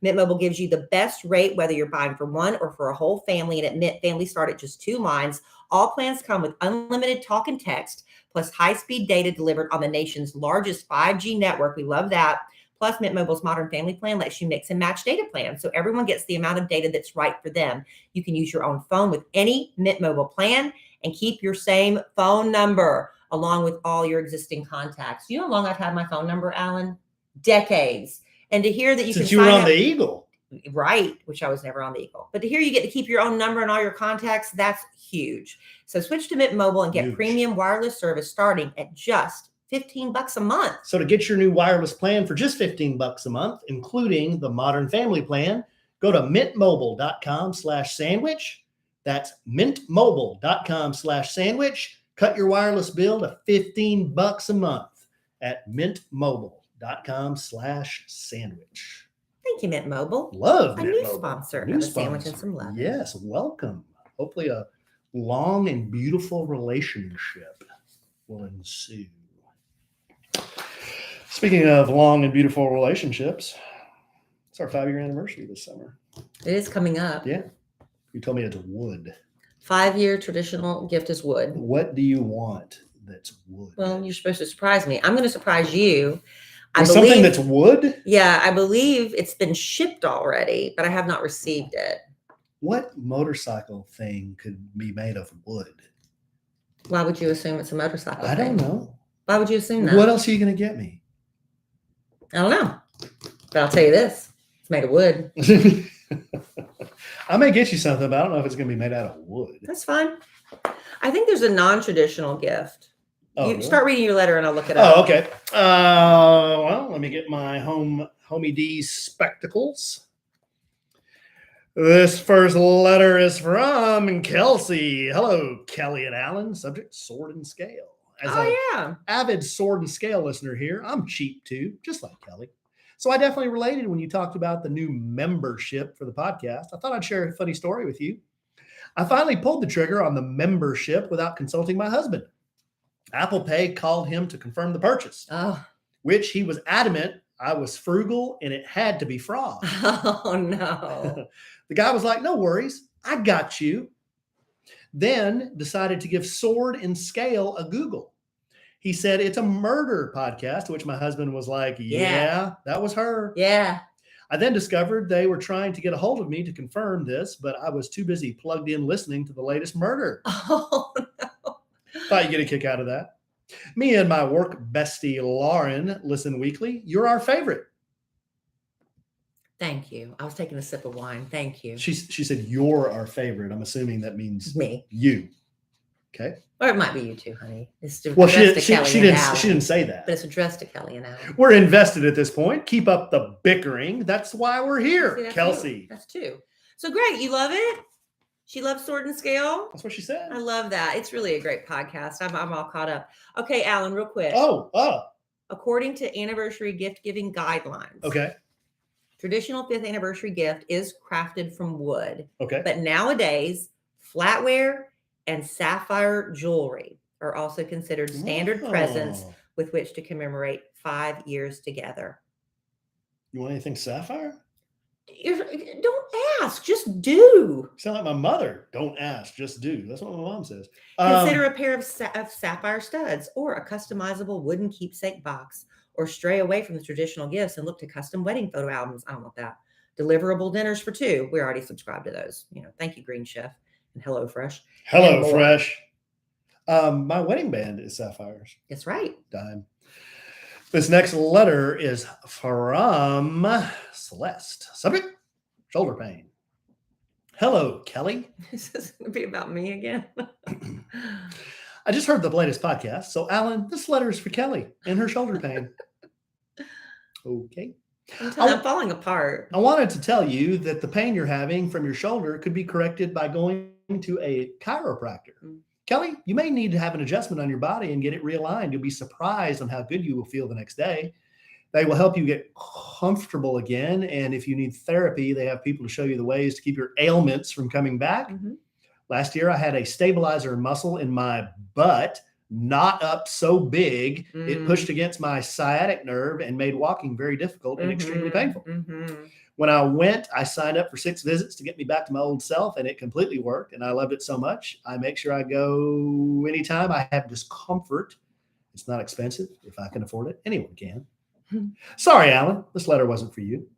Mint Mobile gives you the best rate, whether you're buying for one or for a whole family. And at Mint, families start at just 2 lines. All plans come with unlimited talk and text, plus high-speed data delivered on the nation's largest 5G network. We love that. Plus, Mint Mobile's Modern Family Plan lets you mix and match data plans, so everyone gets the amount of data that's right for them. You can use your own phone with any Mint Mobile plan and keep your same phone number along with all your existing contacts. You know how long I've had my phone number, Alan? Decades. And to hear that you Since can you were on the Eagle. Right, which I was never on the Eagle. But to hear you get to keep your own number and all your contacts, that's huge. So switch to Mint Mobile and get premium wireless service starting at just $15 a month. So to get your new wireless plan for just $15 a month, including the Modern Family Plan, go to mintmobile.com/sandwich. That's mintmobile.com/sandwich. Cut your wireless bill to $15 a month at mintmobile.com/sandwich. Thank you, Mint Mobile. Love a Mint new Mobile. sponsor New of sponsor. A Sandwich and Some Love. Yes, welcome. Hopefully a long and beautiful relationship will ensue. Speaking of long and beautiful relationships, it's our 5-year anniversary this summer. It is coming up. Yeah. You told me it's wood. 5-year traditional gift is wood. What do you want that's wood? Well, you're supposed to surprise me. I'm going to surprise you. Something that's wood? Yeah, I believe it's been shipped already, but I have not received it. What motorcycle thing could be made of wood? Why would you assume it's a motorcycle I don't know. Why would you assume that? What else are you going to get me? I don't know. But I'll tell you this. It's made of wood. I may get you something, but I don't know if it's going to be made out of wood. That's fine. I think there's a non-traditional gift. Oh, you start reading your letter and I'll look it up. Oh, okay. Well, let me get my Homie D's spectacles. This first letter is from Kelsey. Hello, Kellie and Alan. Subject, sword and scale. As avid sword and scale listener here, I'm cheap too, just like Kellie. So I definitely related when you talked about the new membership for the podcast. I thought I'd share a funny story with you. I finally pulled the trigger on the membership without consulting my husband. Apple Pay called him to confirm the purchase, which he was adamant I was frugal and it had to be fraud. Oh, no. The guy was like, no worries, I got you. Then decided to give Sword and Scale a Google. He said, it's a murder podcast, to which my husband was like, yeah, that was her. Yeah. I then discovered they were trying to get a hold of me to confirm this, but I was too busy plugged in listening to the latest murder. Oh, no. Thought you'd get a kick out of that. Me and my work bestie, Lauren, listen weekly. You're our favorite. Thank you. I was taking a sip of wine. Thank you. She said you're our favorite. I'm assuming that means Me. you. Okay. Or it might be you too, honey. It's Well, addressed to Kelly and Alan. she didn't say that. But it's addressed to Kelly and Alan. We're invested at this point. Keep up the bickering. That's why we're here, See, that's Kelsey. That's two. So great. You love it? She loves Sword and Scale. That's what she said. I love that. It's really a great podcast. I'm all caught up. Okay, Alan, real quick. Oh. According to anniversary gift giving guidelines. Okay. Traditional 5th anniversary gift is crafted from wood. Okay. But nowadays, flatware and sapphire jewelry are also considered standard presents with which to commemorate 5 years together. You want anything sapphire? Don't ask, just do. You sound like my mother. Don't ask, just do. That's what my mom says. Consider a pair of sapphire studs or a customizable wooden keepsake box, or stray away from the traditional gifts and look to custom wedding photo albums. I don't want that. Deliverable dinners for 2. We're already subscribed to those. Thank you, Green Chef and HelloFresh. HelloFresh. My wedding band is sapphires. That's right. Dime. This next letter is from Celeste. Subject, shoulder pain. Hello, Kelly. This is going to be about me again. I just heard the latest podcast. So, Alan, this letter is for Kelly and her shoulder pain. Okay. I'm falling apart. I wanted to tell you that the pain you're having from your shoulder could be corrected by going to a chiropractor. Kelly, you may need to have an adjustment on your body and get it realigned. You'll be surprised on how good you will feel the next day. They will help you get comfortable again. And if you need therapy, they have people to show you the ways to keep your ailments from coming back. Mm-hmm. Last year, I had a stabilizer muscle in my butt knot up so big, it pushed against my sciatic nerve and made walking very difficult and extremely painful. When I went, I signed up for 6 visits to get me back to my old self, and it completely worked. And I loved it so much. I make sure I go anytime I have discomfort. It's not expensive. If I can afford it, anyone can. Sorry, Alan, this letter wasn't for you,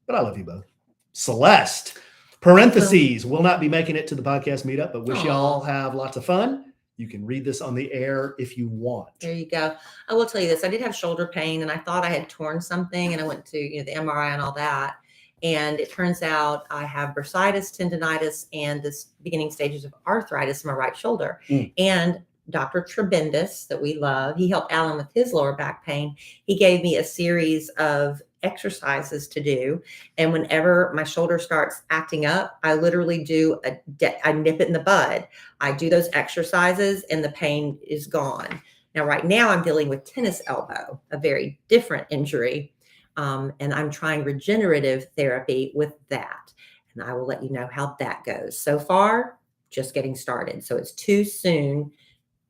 but I love you both. Celeste, parentheses, will not be making it to the podcast meetup, but wish y'all have lots of fun. You can read this on the air if you want. There you go. I will tell you this. I did have shoulder pain, and I thought I had torn something, and I went to the MRI and all that. And it turns out I have bursitis, tendonitis, and the beginning stages of arthritis in my right shoulder. And Dr. Trebendis, that we love, he helped Alan with his lower back pain. He gave me a series of exercises to do. And whenever my shoulder starts acting up, I literally do I nip it in the bud. I do those exercises and the pain is gone. Now, right now I'm dealing with tennis elbow, a very different injury. And I'm trying regenerative therapy with that. And I will let you know how that goes. So far, just getting started. So it's too soon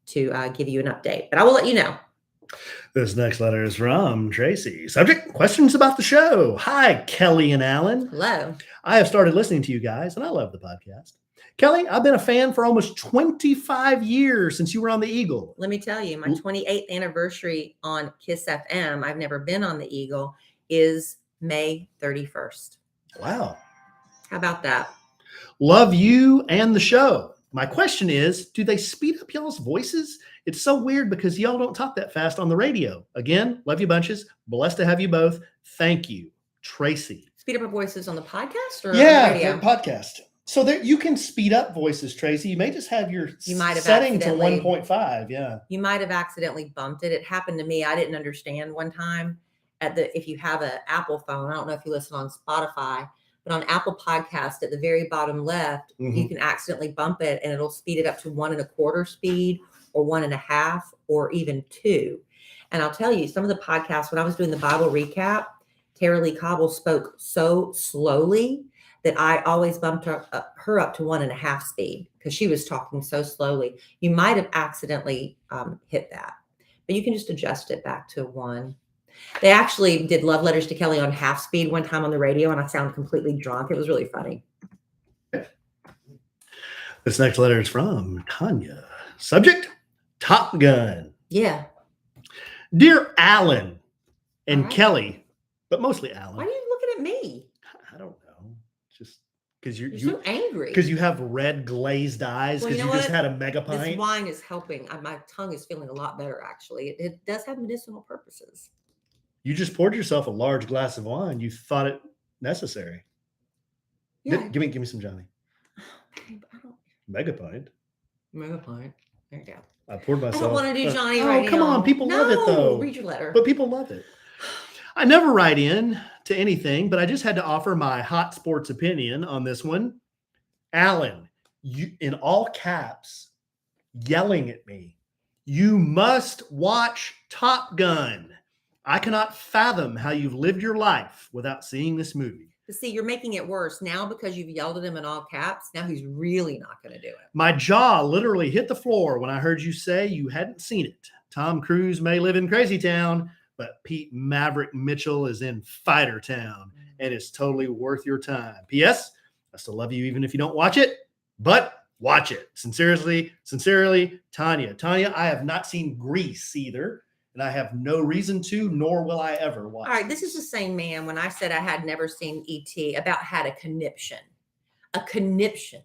to give you an update, but I will let you know. This next letter is from Tracy. Subject, questions about the show. Hi, Kelly and Alan. Hello. I have started listening to you guys, and I love the podcast. Kelly, I've been a fan for almost 25 years since you were on the Eagle. Let me tell you, my 28th anniversary on Kiss FM, I've never been on the Eagle, is May 31st. Wow. How about that? Love you and the show. My question is, do they speed up y'all's voices? It's so weird because y'all don't talk that fast on the radio. Again, love you bunches. Blessed to have you both. Thank you, Tracy. Speed up our voices on the podcast or on the radio? The podcast. So there, you can speed up voices, Tracy. You may just have your setting to 1.5. Yeah. You might have accidentally bumped it. It happened to me. I didn't understand one time if you have an Apple phone, I don't know if you listen on Spotify, but on Apple Podcast at the very bottom left, you can accidentally bump it and it'll speed it up to 1 1/4 speed or 1 1/2 or even 2. And I'll tell you, some of the podcasts, when I was doing the Bible recap, Tara Lee Cobble spoke so slowly that I always bumped her up to 1 1/2 speed because she was talking so slowly. You might have accidentally hit that, but you can just adjust it back to 1. They actually did Love Letters to Kelly on half speed one time on the radio, and I sound completely drunk. It was really funny. This next letter is from Tanya. Subject, Top Gun. Yeah. Dear Alan and Kelly, but mostly Alan. Why are you looking at me? I don't know. Just because you're so angry. Because you have red glazed eyes because you just had a mega pint. This wine is helping. My tongue is feeling a lot better, actually. It does have medicinal purposes. You just poured yourself a large glass of wine. You thought it necessary. Yeah. Give me some Johnny. I don't. Megapint. Megapint. There you go. I poured myself. I don't want to do Johnny oh, right come now. on. People love it, though. Read your letter. But people love it. I never write in to anything, but I just had to offer my hot sports opinion on this one. Alan, you, in all caps, yelling at me, you must watch Top Gun. I cannot fathom how you've lived your life without seeing this movie. But see, you're making it worse now because you've yelled at him in all caps. Now he's really not going to do it. My jaw literally hit the floor when I heard you say you hadn't seen it. Tom Cruise may live in Crazy Town, but Pete Maverick Mitchell is in Fighter Town, and it's totally worth your time. P.S. I still love you even if you don't watch it, but watch it. Sincerely, Tanya. Tanya, I have not seen Grease either, and I have no reason to, nor will I ever watch it. All right, this is the same man when I said I had never seen E.T. about had a conniption. A conniption.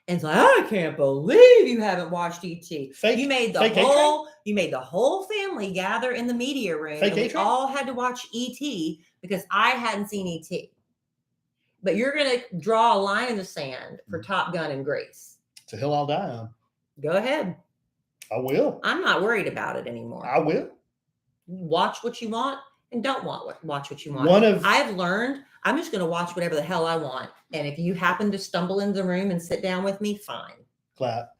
And it's like, I can't believe you haven't watched E.T. You made the whole family gather in the media room. And we all had to watch E.T. because I hadn't seen E.T. But you're going to draw a line in the sand for Top Gun and Grease. It's a hill I'll die on. Go ahead. I will. I'm not worried about it anymore. I will. Watch what you want and don't watch what you want. I've learned I'm just going to watch whatever the hell I want. And if you happen to stumble into the room and sit down with me, fine. Clap.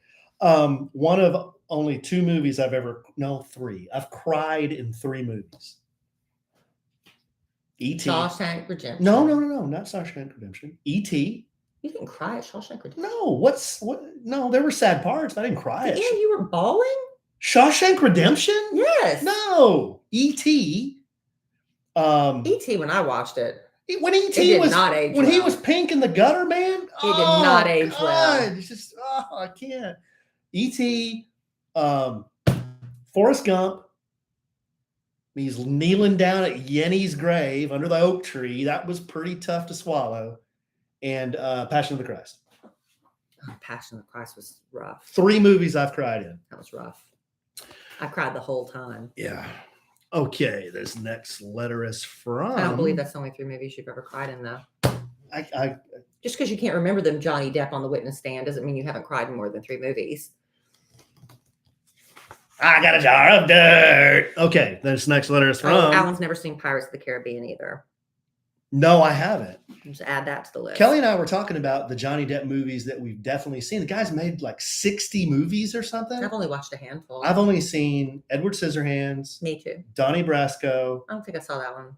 One of only 2 movies three. I've cried in 3 movies. E.T. Shawshank Redemption. No, not Shawshank Redemption. E.T. You didn't cry at Shawshank Redemption. No, no, there were sad parts. I didn't cry. Yeah, you were bawling? Shawshank Redemption? Yes. No. E.T. E.T. when I watched it. When E.T. was not age when well. He was pink in the gutter, man. He did not age well. It's just I can't. E.T. Forrest Gump. He's kneeling down at Yenny's grave under the oak tree. That was pretty tough to swallow. And Passion of the Christ. Oh, Passion of the Christ was rough. 3 movies I've cried in. That was rough. I cried the whole time. Yeah. Okay. This next letter is from. I don't believe that's the only 3 movies you've ever cried in, though. I just because you can't remember them Johnny Depp on the witness stand doesn't mean you haven't cried in more than 3 movies. I got a jar of dirt. Okay. This next letter is from. Alan's never seen Pirates of the Caribbean either. No, I haven't. Just add that to the list. Kelly and I were talking about the Johnny Depp movies that we've definitely seen. The guy's made like 60 movies or something. I've only watched a handful. I've only seen Edward Scissorhands. Me too. Donnie Brasco. I don't think I saw that one.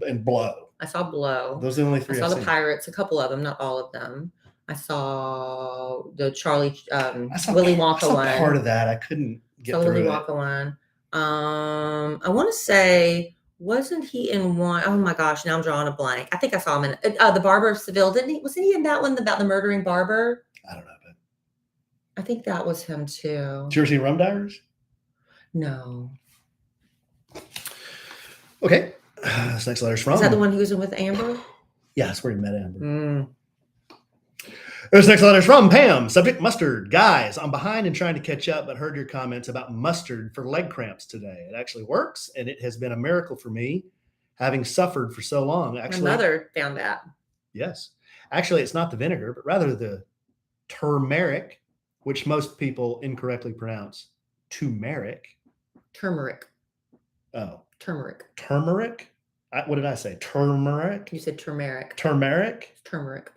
And Blow. I saw Blow. Those are the only 3 I saw I've the seen. Pirates, a couple of them, not all of them. I saw the Willy Wonka one. Part of that I couldn't get through Willy it. Wonka one. I want to say, wasn't he in one? Oh my gosh, now I'm drawing a blank. I think I saw him in The Barber of Seville. Wasn't he in that one about the murdering barber? I don't know, but I think that was him too. did you ever see Rum Diaries? No. Okay. This next letter's from. Is that the one he was in with Amber? Yeah, that's where he met Amber. This next letter's from Pam. Subject mustard. Guys, I'm behind and trying to catch up, but heard your comments about mustard for leg cramps today. It actually works, and it has been a miracle for me, having suffered for so long. Actually, my mother found that. Yes. Actually, it's not the vinegar, but rather the turmeric, which most people incorrectly pronounce turmeric. Turmeric. Oh. Turmeric. Turmeric? What did I say? Turmeric? You said turmeric. Turmeric? Turmeric.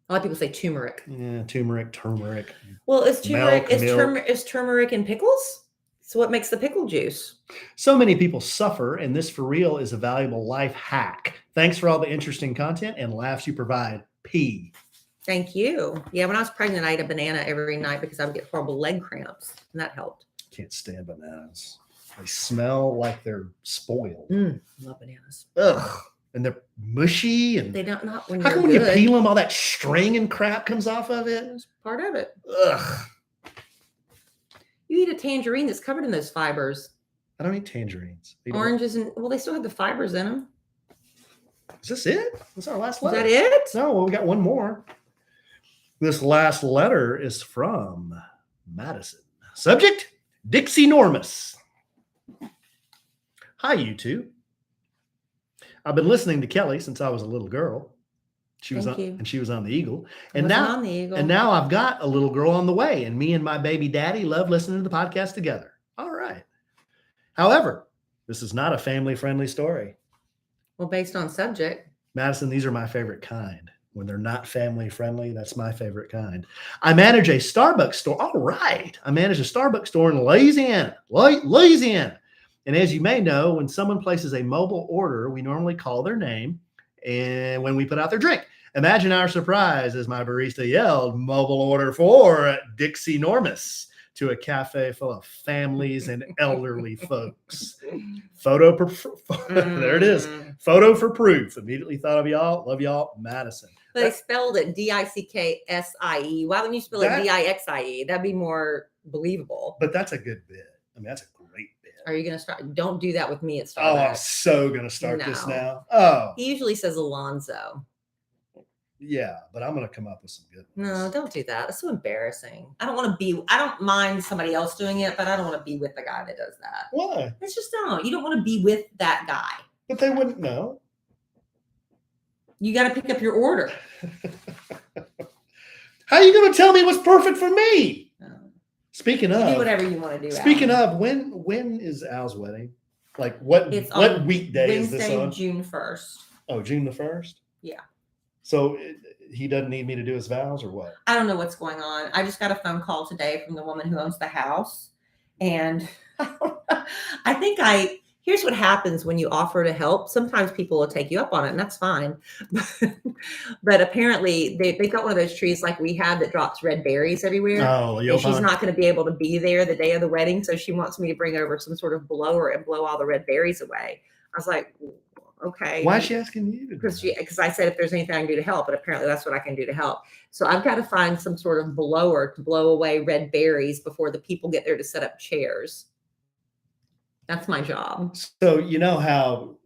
A lot of people say turmeric. Yeah, turmeric. Well, is turmeric in pickles? So what makes the pickle juice? So many people suffer, and this for real is a valuable life hack. Thanks for all the interesting content and laughs you provide. P. Thank you. Yeah, when I was pregnant, I ate a banana every night because I would get horrible leg cramps, and that helped. Can't stand bananas. They smell like they're spoiled. Love bananas. Ugh. And they're mushy. And they don't not when how you're come when you peel them, all that string and crap comes off of it? It's part of it. Ugh. You eat a tangerine that's covered in those fibers. I don't eat tangerines. Oranges they still have the fibers in them. Is this it? That's our last letter. Is that it? No, well, we got one more. This last letter is from Madison. Subject, Dixie Normus. Hi, you two. I've been listening to Kellie since I was a little girl. She was Thank on, you. and she was on the Eagle. I And wasn't now on the Eagle. And now I've got a little girl on the way, and me and my baby daddy love listening to the podcast together. All right. However, this is not a family-friendly story. Well, based on subject. Madison, these are my favorite kind. When they're not family-friendly, that's my favorite kind. I manage a Starbucks store. All right. I manage a Starbucks store in Louisiana. Louisiana. And as you may know, when someone places a mobile order, we normally call their name and when we put out their drink. Imagine our surprise as my barista yelled, "Mobile order for Dixie Normus," to a cafe full of families and elderly folks. There it is. Photo for proof. Immediately thought of y'all. Love y'all, Madison. But they spelled it Dicksie. Why wouldn't you spell it Dixie? That'd be more believable. But that's a good bit. I mean, that's a great bit. Are you going to start? Don't do that with me at Starbucks. Oh, I'm so going to start this now. Oh. He usually says Alonzo. Yeah, but I'm going to come up with some good ones. No, don't do that. That's so embarrassing. I don't mind somebody else doing it, but I don't want to be with the guy that does that. Why? It's just you don't want to be with that guy. But they wouldn't know. You got to pick up your order. How are you going to tell me what's perfect for me? Speaking of, do whatever you want to do. Speaking of, when is Al's wedding? Like what weekday is this on? June 1st. Oh, June the 1st? Yeah. So he doesn't need me to do his vows or what? I don't know what's going on. I just got a phone call today from the woman who owns the house. And here's what happens when you offer to help. Sometimes people will take you up on it, and that's fine. But apparently they've got one of those trees like we have that drops red berries everywhere. Oh, and she's not going to be able to be there the day of the wedding. So she wants me to bring over some sort of blower and blow all the red berries away. I was like, okay. Why is she asking you to do that? Because I said if there's anything I can do to help, but apparently that's what I can do to help. So I've got to find some sort of blower to blow away red berries before the people get there to set up chairs. That's my job. So you know how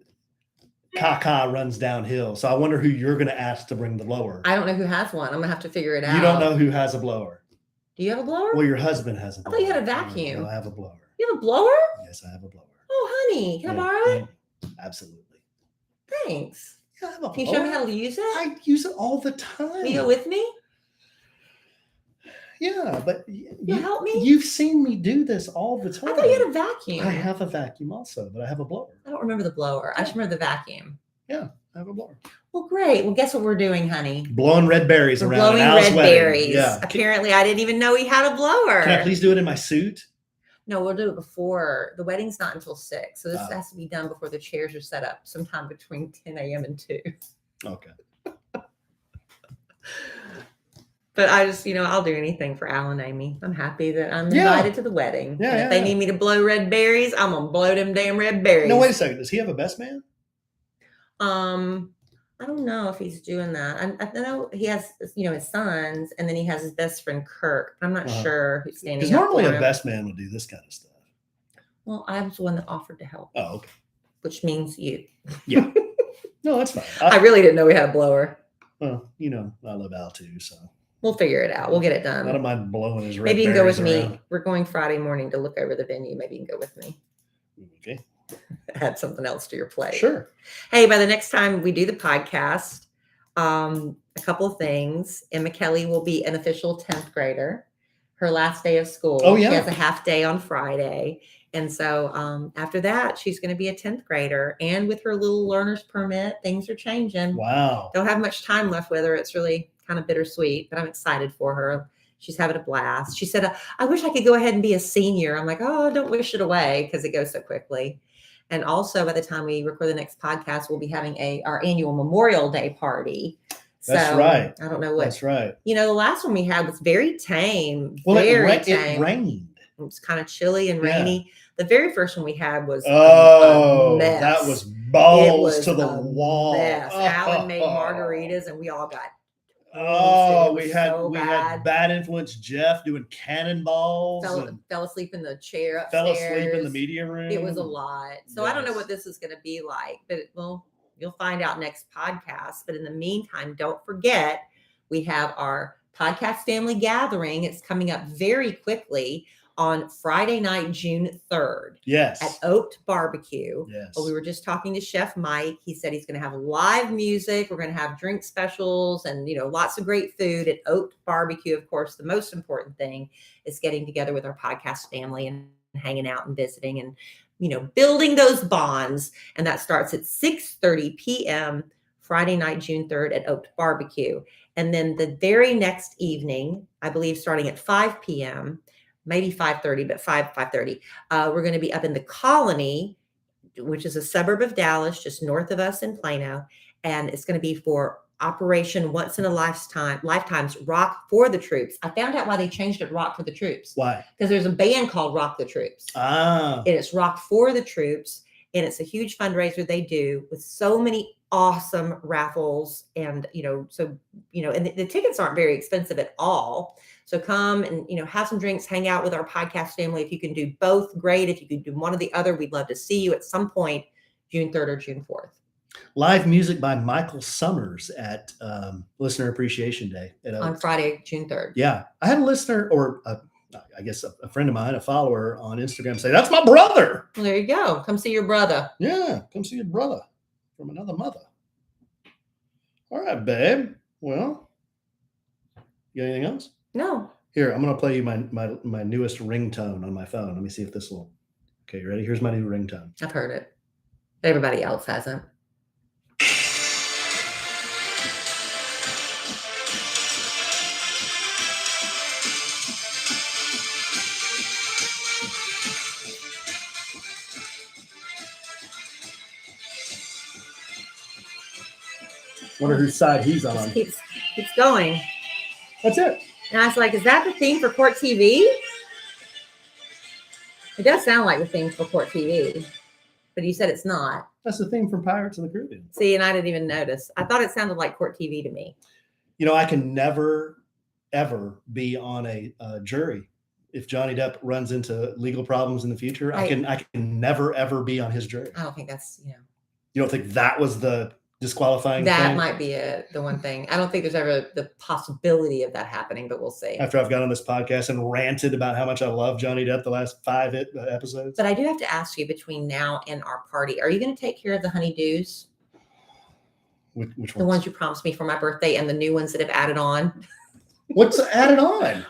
Kaka runs downhill. So I wonder who you're going to ask to bring the blower. I don't know who has one. I'm going to have to figure it out. You don't know who has a blower. Do you have a blower? Well, your husband has a blower. I thought you had a vacuum. No, I have a blower. You have a blower? Yes, I have a blower. Oh, honey. Can I borrow it? Absolutely. Thanks. Yeah, I have a Can you show me how to use it? I use it all the time. Will you go with me? Yeah, but you help me? You've seen me do this all the time. I thought you had a vacuum. I have a vacuum also, but I have a blower. I don't remember the blower. I just remember the vacuum. Yeah, I have a blower. Well, great. Well, guess what we're doing, honey? Blowing red berries around. Blowing red berries. Yeah. Apparently, I didn't even know he had a blower. Can I please do it in my suit? No, we'll do it before. The wedding's not until 6. So this has to be done before the chairs are set up sometime between 10 a.m. and 2. Okay. But I just, I'll do anything for Al and Amy. I'm happy that I'm invited to the wedding. Yeah, and if they need me to blow red berries, I'm going to blow them damn red berries. No, wait a second. Does he have a best man? I don't know if he's doing that. I know he has, his sons, and then he has his best friend Kirk. I'm not sure who's standing up. Because normally for him. a best man would do this kind of stuff. Well, I was the one that offered to help. Oh, okay. Which means you. Yeah. No, that's fine. I really didn't know we had a blower. Well, I love Al too, so. We'll figure it out. We'll get it done. I don't mind blowing his red Maybe you can go with around. me. We're going Friday morning to look over the venue. Maybe you can go with me. Okay. Add something else to your plate. Sure. Hey, by the next time we do the podcast, a couple of things. Emma Kellie will be an official 10th grader. Her last day of school. Oh, yeah. She has a half day on Friday. And so after that, she's going to be a 10th grader. And with her little learner's permit, things are changing. Wow. Don't have much time left with her. It's really kind of bittersweet, but I'm excited for her. She's having a blast. She said, I wish I could go ahead and be a senior. I'm like, oh, don't wish it away because it goes so quickly. And also by the time we record the next podcast, we'll be having our annual Memorial Day party. That's right. I don't know what. That's right. The last one we had was very tame. Well, very tame. It rained. It was kind of chilly and rainy. The very first one we had was a mess. That was balls was to the wall. Mess. Alan made margaritas and we all got we had bad influence Jeff doing cannonballs. Fell asleep in the chair upstairs. Fell asleep in the media room. It was a lot. So I don't know what this is going to be like, but you'll find out next podcast. But in the meantime, don't forget we have our podcast family gathering. It's coming up very quickly on Friday night, June 3rd. Yes. At Oaked Barbecue. Yes. Well, we were just talking to Chef Mike. He said he's going to have live music. We're going to have drink specials and, lots of great food at Oaked Barbecue. Of course, the most important thing is getting together with our podcast family and hanging out and visiting and, building those bonds. And that starts at 6:30 p.m. Friday night, June 3rd at Oaked Barbecue. And then the very next evening, I believe starting at 5 p.m., maybe 5:30, but 5:30, we're going to be up in the Colony, which is a suburb of Dallas, just north of us in Plano. And it's going to be for Operation Once in a Lifetime's Rock for the Troops. I found out why they changed it Rock for the Troops. Why? Because there's a band called Rock the Troops. Ah. And it's Rock for the Troops. And it's a huge fundraiser they do with so many awesome raffles. And, and the tickets aren't very expensive at all. So come and, have some drinks, hang out with our podcast family. If you can do both, great. If you can do one or the other, we'd love to see you at some point, June 3rd or June 4th. Live music by Michael Summers at Listener Appreciation Day. On Friday, June 3rd. Yeah. I had a listener, or I guess a friend of mine, a follower on Instagram, say, "That's my brother." Well, there you go. Come see your brother. Yeah. Come see your brother from another mother. All right, babe. Well, you got anything else? No. Here, I'm going to play you my newest ringtone on my phone. Let me see if this will. Okay, you ready? Here's my new ringtone. I've heard it. Everybody else hasn't. Wonder whose side he's on. Just keeps going. That's it. And I was like, is that the theme for Court TV? It does sound like the theme for Court TV, but you said it's not. That's the theme from Pirates of the Caribbean. See, and I didn't even notice. I thought it sounded like Court TV to me. I can never, ever be on a jury. If Johnny Depp runs into legal problems in the future, I can never, ever be on his jury. I don't think that's, You don't think that was the disqualifying that thing? might be the one thing. I don't think there's ever the possibility of that happening, but we'll see. After I've got on this podcast and ranted about how much I love Johnny Depp the last 5 episodes. But I do have to ask you, between now and our party, are you going to take care of the honeydews? Which ones? The ones you promised me for my birthday and the new ones that have added on? What's added on?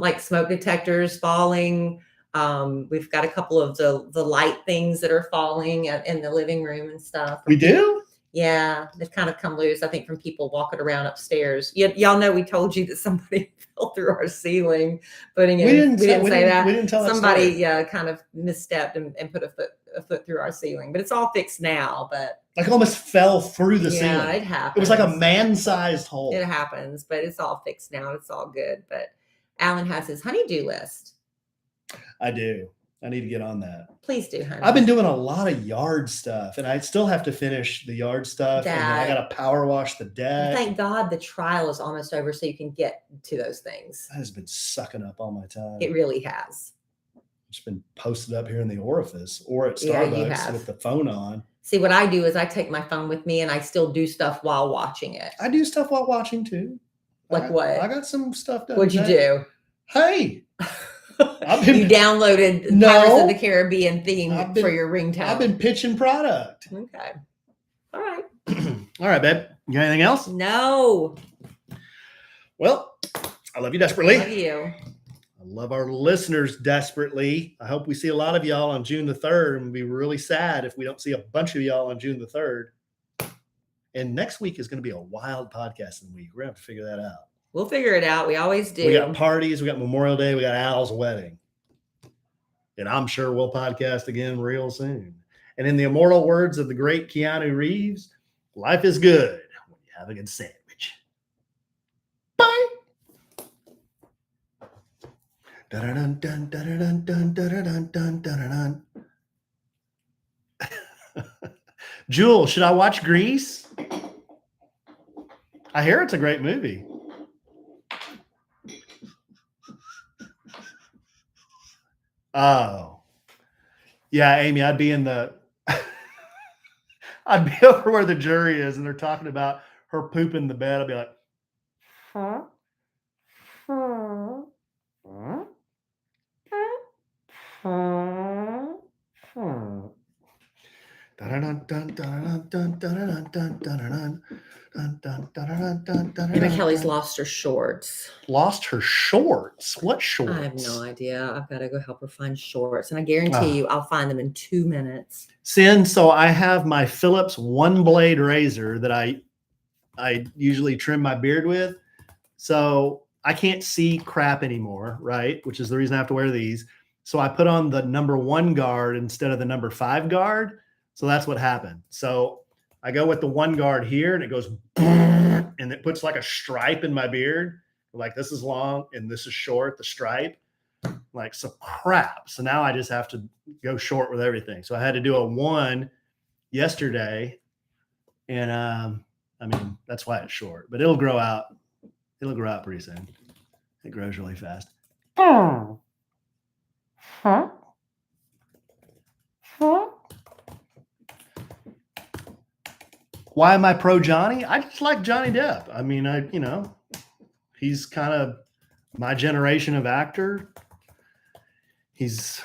Like smoke detectors falling. We've got a couple of the light things that are falling in the living room and stuff. We do? Yeah, they've kind of come loose, I think, from people walking around upstairs. Y'all know we told you that somebody fell through our ceiling putting in. We didn't say that. We didn't tell somebody kind of misstepped and put a foot through our ceiling, but it's all fixed now. But like almost fell through the ceiling. Yeah, it happens. It was like a man-sized hole. It happens, but it's all fixed now. It's all good. But Alan has his honeydew list. I do. I need to get on that. Please do, honey. I've been doing a lot of yard stuff, and I still have to finish the yard stuff. And then I got to power wash the deck. Thank God the trial is almost over, so you can get to those things. That has been sucking up all my time. It really has. It's been posted up here in the orifice or at Starbucks with the phone on. See, what I do is I take my phone with me, and I still do stuff while watching it. I do stuff while watching too. Like what? I got some stuff done. What'd you do? Hey. You downloaded Pirates of the Caribbean theme for your ringtone. I've been pitching product. Okay. All right. All right, babe. You got anything else? No. Well, I love you desperately. Love you. I love our listeners desperately. I hope we see a lot of y'all on June the 3rd, and we'll be really sad if we don't see a bunch of y'all on June the 3rd. And next week is going to be a wild podcasting week. We're going to have to figure that out. We'll figure it out. We always do. We got parties. We got Memorial Day. We got Al's wedding. And I'm sure we'll podcast again real soon. And in the immortal words of the great Keanu Reeves, life is good when you have a good sandwich. Bye. Jewel, should I watch Grease? I hear it's a great movie. Oh, yeah, Amy, I'd be I'd be over where the jury is and they're talking about her pooping the bed. I'd be like, huh? Maybe Kellie's lost her shorts. Lost her shorts. What shorts? I have no idea. I've got to go help her find shorts, and I guarantee you, I'll find them in 2 minutes. Sin. So I have my Phillips one blade razor that I usually trim my beard with. So I can't see crap anymore, right? Which is the reason I have to wear these. So I put on the number 1 guard instead of the number 5 guard. So that's what happened. So I go with the 1 guard here and it goes and it puts like a stripe in my beard. Like this is long and this is short, the stripe. Like some crap. So now I just have to go short with everything. So I had to do a 1 yesterday. And I mean, that's why it's short, but it'll grow out. It'll grow out pretty soon. It grows really fast. Why am I pro Johnny? I just like Johnny Depp. I mean, he's kind of my generation of actor. He's,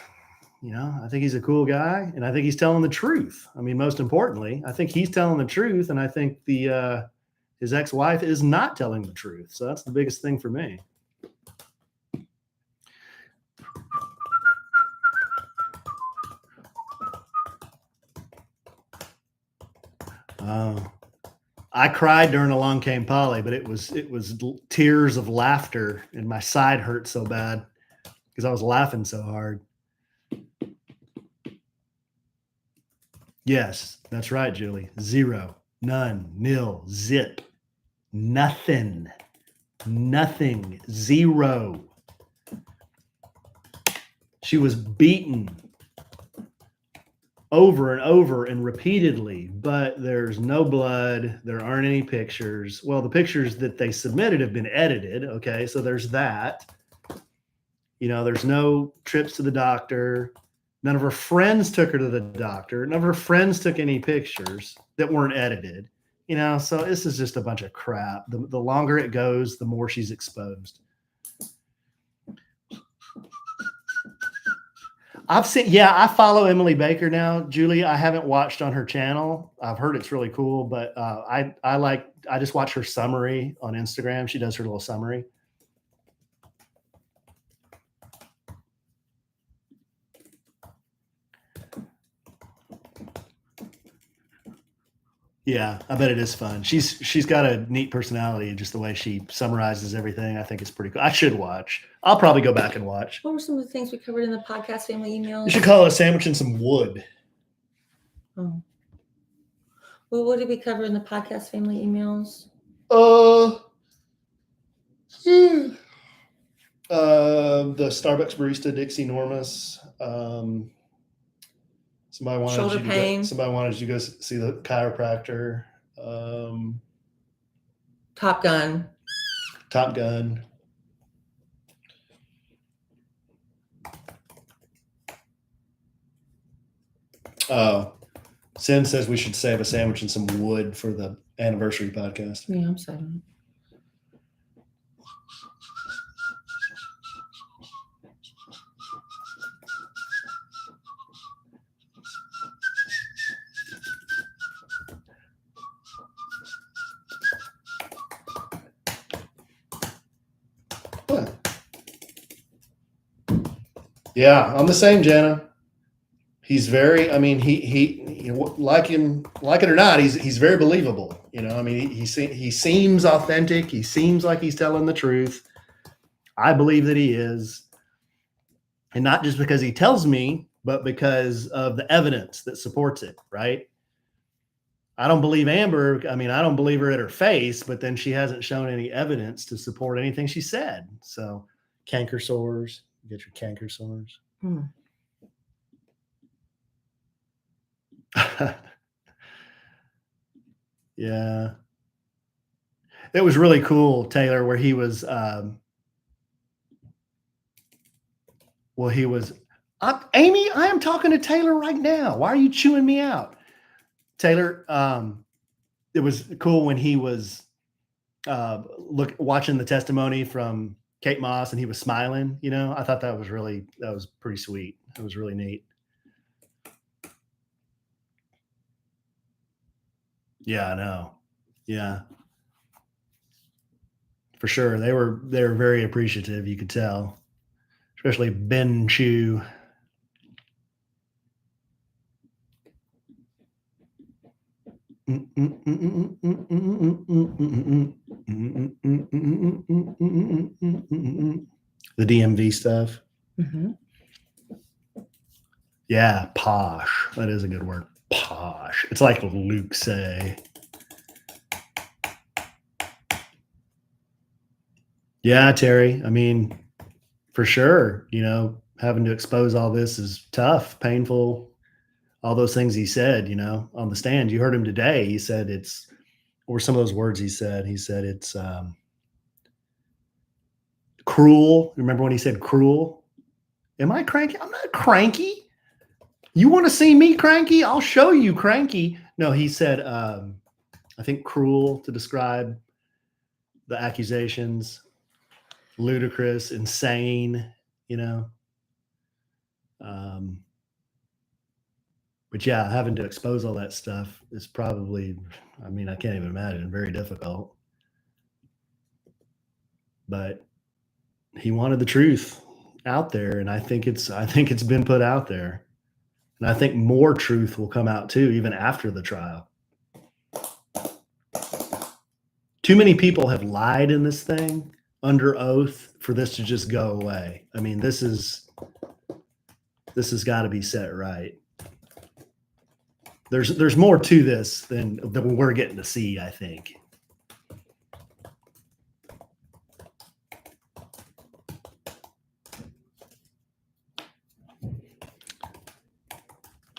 I think he's a cool guy, and I think he's telling the truth. I mean, most importantly, I think he's telling the truth, and I think his ex-wife is not telling the truth. So that's the biggest thing for me. I cried during Along Came Polly, but it was tears of laughter, and my side hurt so bad because I was laughing so hard. Yes, that's right, Julie. 0, none, nil, zip, nothing, 0. She was beaten over and over and repeatedly, but there's no blood. There aren't any pictures. Well, the pictures that they submitted have been edited. Okay, so there's that. There's no trips to the doctor. None of her friends took her to the doctor. None of her friends took any pictures that weren't edited. So this is just a bunch of crap. The longer it goes, the more she's exposed. I follow Emily Baker now. Julie, I haven't watched on her channel. I've heard it's really cool, but I just watch her summary on Instagram. She does her little summary. Yeah, I bet it is fun. She's got a neat personality, just the way she summarizes everything. I think it's pretty cool. I should watch. I'll probably go back and watch. What were some of the things we covered in the podcast family emails? You should call it a sandwich and some wood. Oh. Well, what did we cover in the podcast family emails? The Starbucks barista Dixie Normus. Somebody wanted you to go see the chiropractor. Top Gun. Sin says we should save a sandwich and some wood for the anniversary podcast. Yeah, I'm saving it. Yeah, I'm the same, Jana. He's very, he like it or not, he's very believable. He seems authentic. He seems like he's telling the truth. I believe that he is. And not just because he tells me, but because of the evidence that supports it, right? I don't believe Amber. I don't believe her at her face, but then she hasn't shown any evidence to support anything she said. So canker sores. Get your canker sores. Yeah. It was really cool, Taylor, where he was, Amy, I am talking to Taylor right now. Why are you chewing me out? Taylor, it was cool when he was watching the testimony from Kate Moss, and he was smiling. I thought that was pretty sweet. It was really neat. Yeah, I know. Yeah, for sure. They were very appreciative. You could tell, especially Ben Chu. The DMV stuff. Mm-hmm. Yeah, posh. That is a good word. Posh. It's like Luke say. Yeah, Terry. I mean, for sure. Having to expose all this is tough, painful. All those things he said, on the stand. You heard him today. He said what were some of those words he said? He said it's cruel. Remember when he said cruel? Am I cranky? I'm not cranky. You want to see me cranky? I'll show you cranky. No, he said, I think cruel to describe the accusations, ludicrous, insane, but yeah, having to expose all that stuff is probably, I can't even imagine, very difficult. But he wanted the truth out there, and I think it's been put out there. And I think more truth will come out too, even after the trial. Too many people have lied in this thing under oath for this to just go away. This has got to be set right. There's more to this than we're getting to see, I think.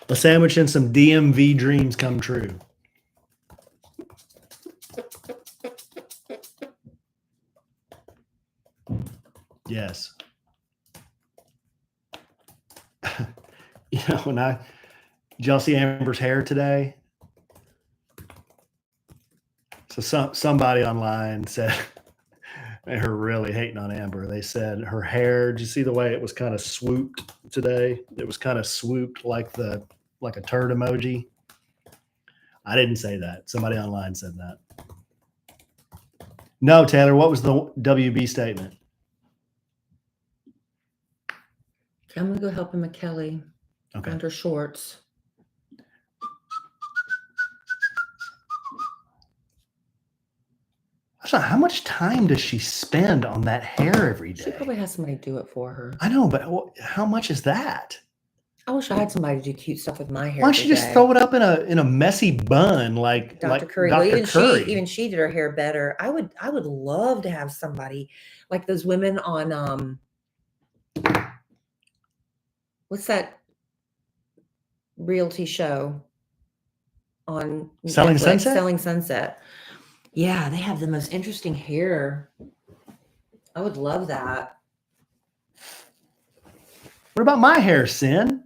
A sandwich and some DMV dreams come true. Yes. Did y'all see Amber's hair today? So somebody online said, they were really hating on Amber. They said her hair, did you see the way it was kind of swooped today? It was kind of swooped like a turd emoji. I didn't say that. Somebody online said that. No, Taylor, what was the WB statement? I'm going to go help him with Kellie. Okay. Under shorts. How much time does she spend on that hair every day? She probably has somebody do it for her. I know, but how much is that? I wish I had somebody to do cute stuff with my hair. Why don't you just throw it up in a messy bun like Dr. Curry? Dr. Curry. Even she did her hair better. I would love to have somebody like those women on what's that realty show on Selling Netflix? Sunset? Selling Sunset. Yeah, they have the most interesting hair. I would love that. What about my hair, Sin?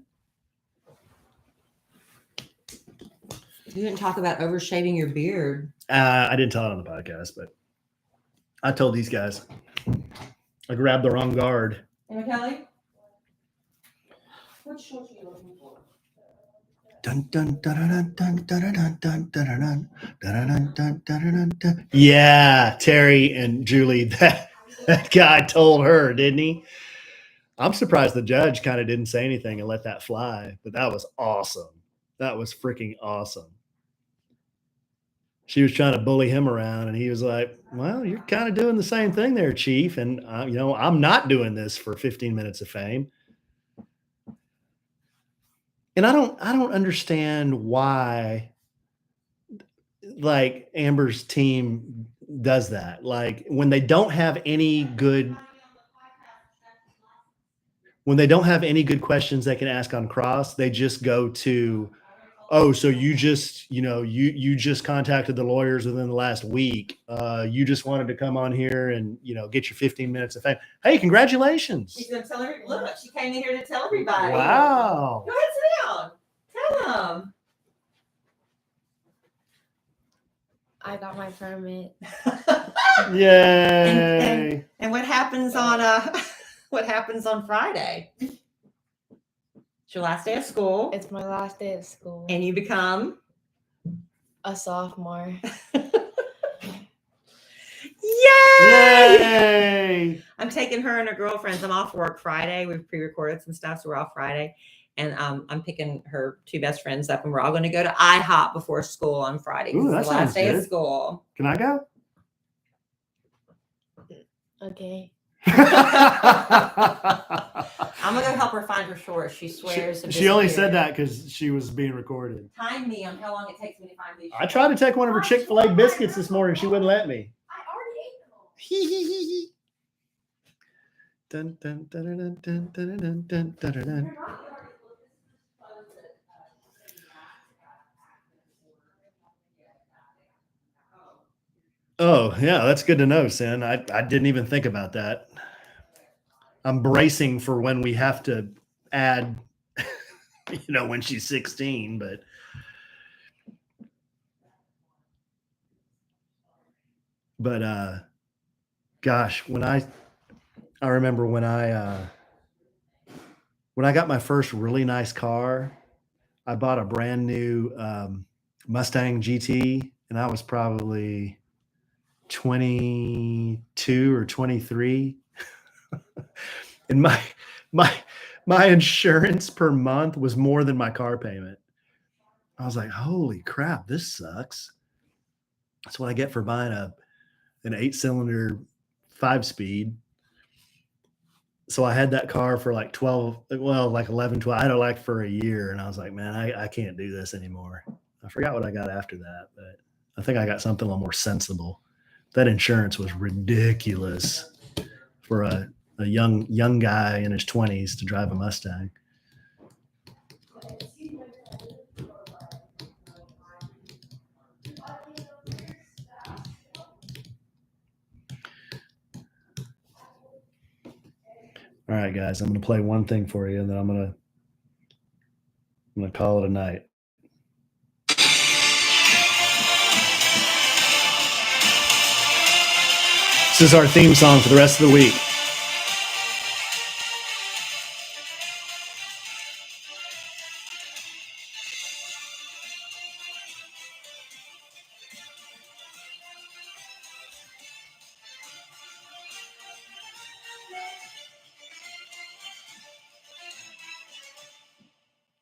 You didn't talk about overshaving your beard. I didn't tell it on the podcast, but I told these guys. I grabbed the wrong guard. Hey, Kellie? What shorts are you looking for? Dun, dun, dun, dun, dun, dun, dun, dun, dun, dun, dun, dun, dun, dun. Yeah, Terry and Julie, that guy told her, didn't he? I'm surprised the judge kind of didn't say anything and let that fly, but that was awesome. That was freaking awesome. She was trying to bully him around, and he was like, well, you're kind of doing the same thing there, Chief. And, I'm not doing this for 15 minutes of fame. And I don't understand why, like, Amber's team does that. Like, when they don't have any good questions they can ask on cross, they just go to, oh, so you just, you just contacted the lawyers within the last week. You just wanted to come on here and, get your 15 minutes of fame. Hey, congratulations. She's going to tell everybody. Look, she came in here to tell everybody. Wow. Go ahead, sit down. Tell them. I got my permit. Yay! And what happens on what happens on Friday? It's your last day of school. It's my last day of school. And you become a sophomore. Yay! Yay! I'm taking her and her girlfriends. I'm off work Friday. We've pre-recorded some stuff, so we're off Friday. And I'm picking her two best friends up, and we're all going to go to IHOP before school on Friday. Ooh, It's that the last sounds day of good. school. Can I go? Okay. I'm gonna go help her find her shorts. She swears. She only said that because she was being recorded. Time me on how long it takes me to find these. I tried to take one of her Chick-fil-A biscuits this morning. She wouldn't let me. I already ate them all. Hee hee hee hee. Dun, dun, dun, dun, dun, dun, dun, dun, dun, dun, dun. Oh, yeah, that's good to know, Sin. I didn't even think about that. I'm bracing for when we have to add, when she's 16, but gosh, when I remember when I got my first really nice car, I bought a brand new Mustang GT, and I was probably 22 or 23. And my insurance per month was more than my car payment. I was like, holy crap, this sucks. That's what I get for buying an 8-cylinder 5-speed. So I had that car for like 11, 12. I had it like for a year, and I was like, man, I can't do this anymore. I forgot what I got after that, but I think I got something a little more sensible. That insurance was ridiculous for a young guy in his 20s to drive a Mustang. All right, guys, I'm going to play one thing for you, and then I'm going to call it a night. This is our theme song for the rest of the week.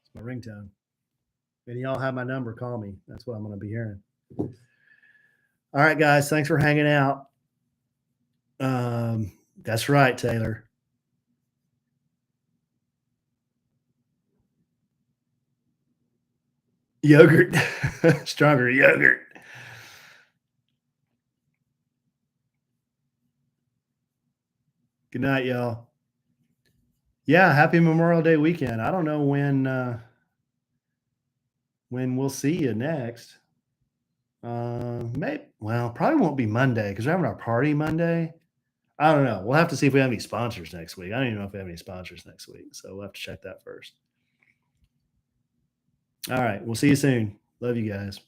It's my ringtone. And y'all have my number. Call me. That's what I'm going to be hearing. All right, guys. Thanks for hanging out. That's right, Taylor. Yogurt. Stronger yogurt. Good night, y'all. Yeah, happy Memorial Day weekend. I don't know when we'll see you next. Probably won't be Monday because we're having our party Monday. I don't know. We'll have to see if we have any sponsors next week. I don't even know if we have any sponsors next week, so we'll have to check that first. All right, we'll see you soon. Love you guys.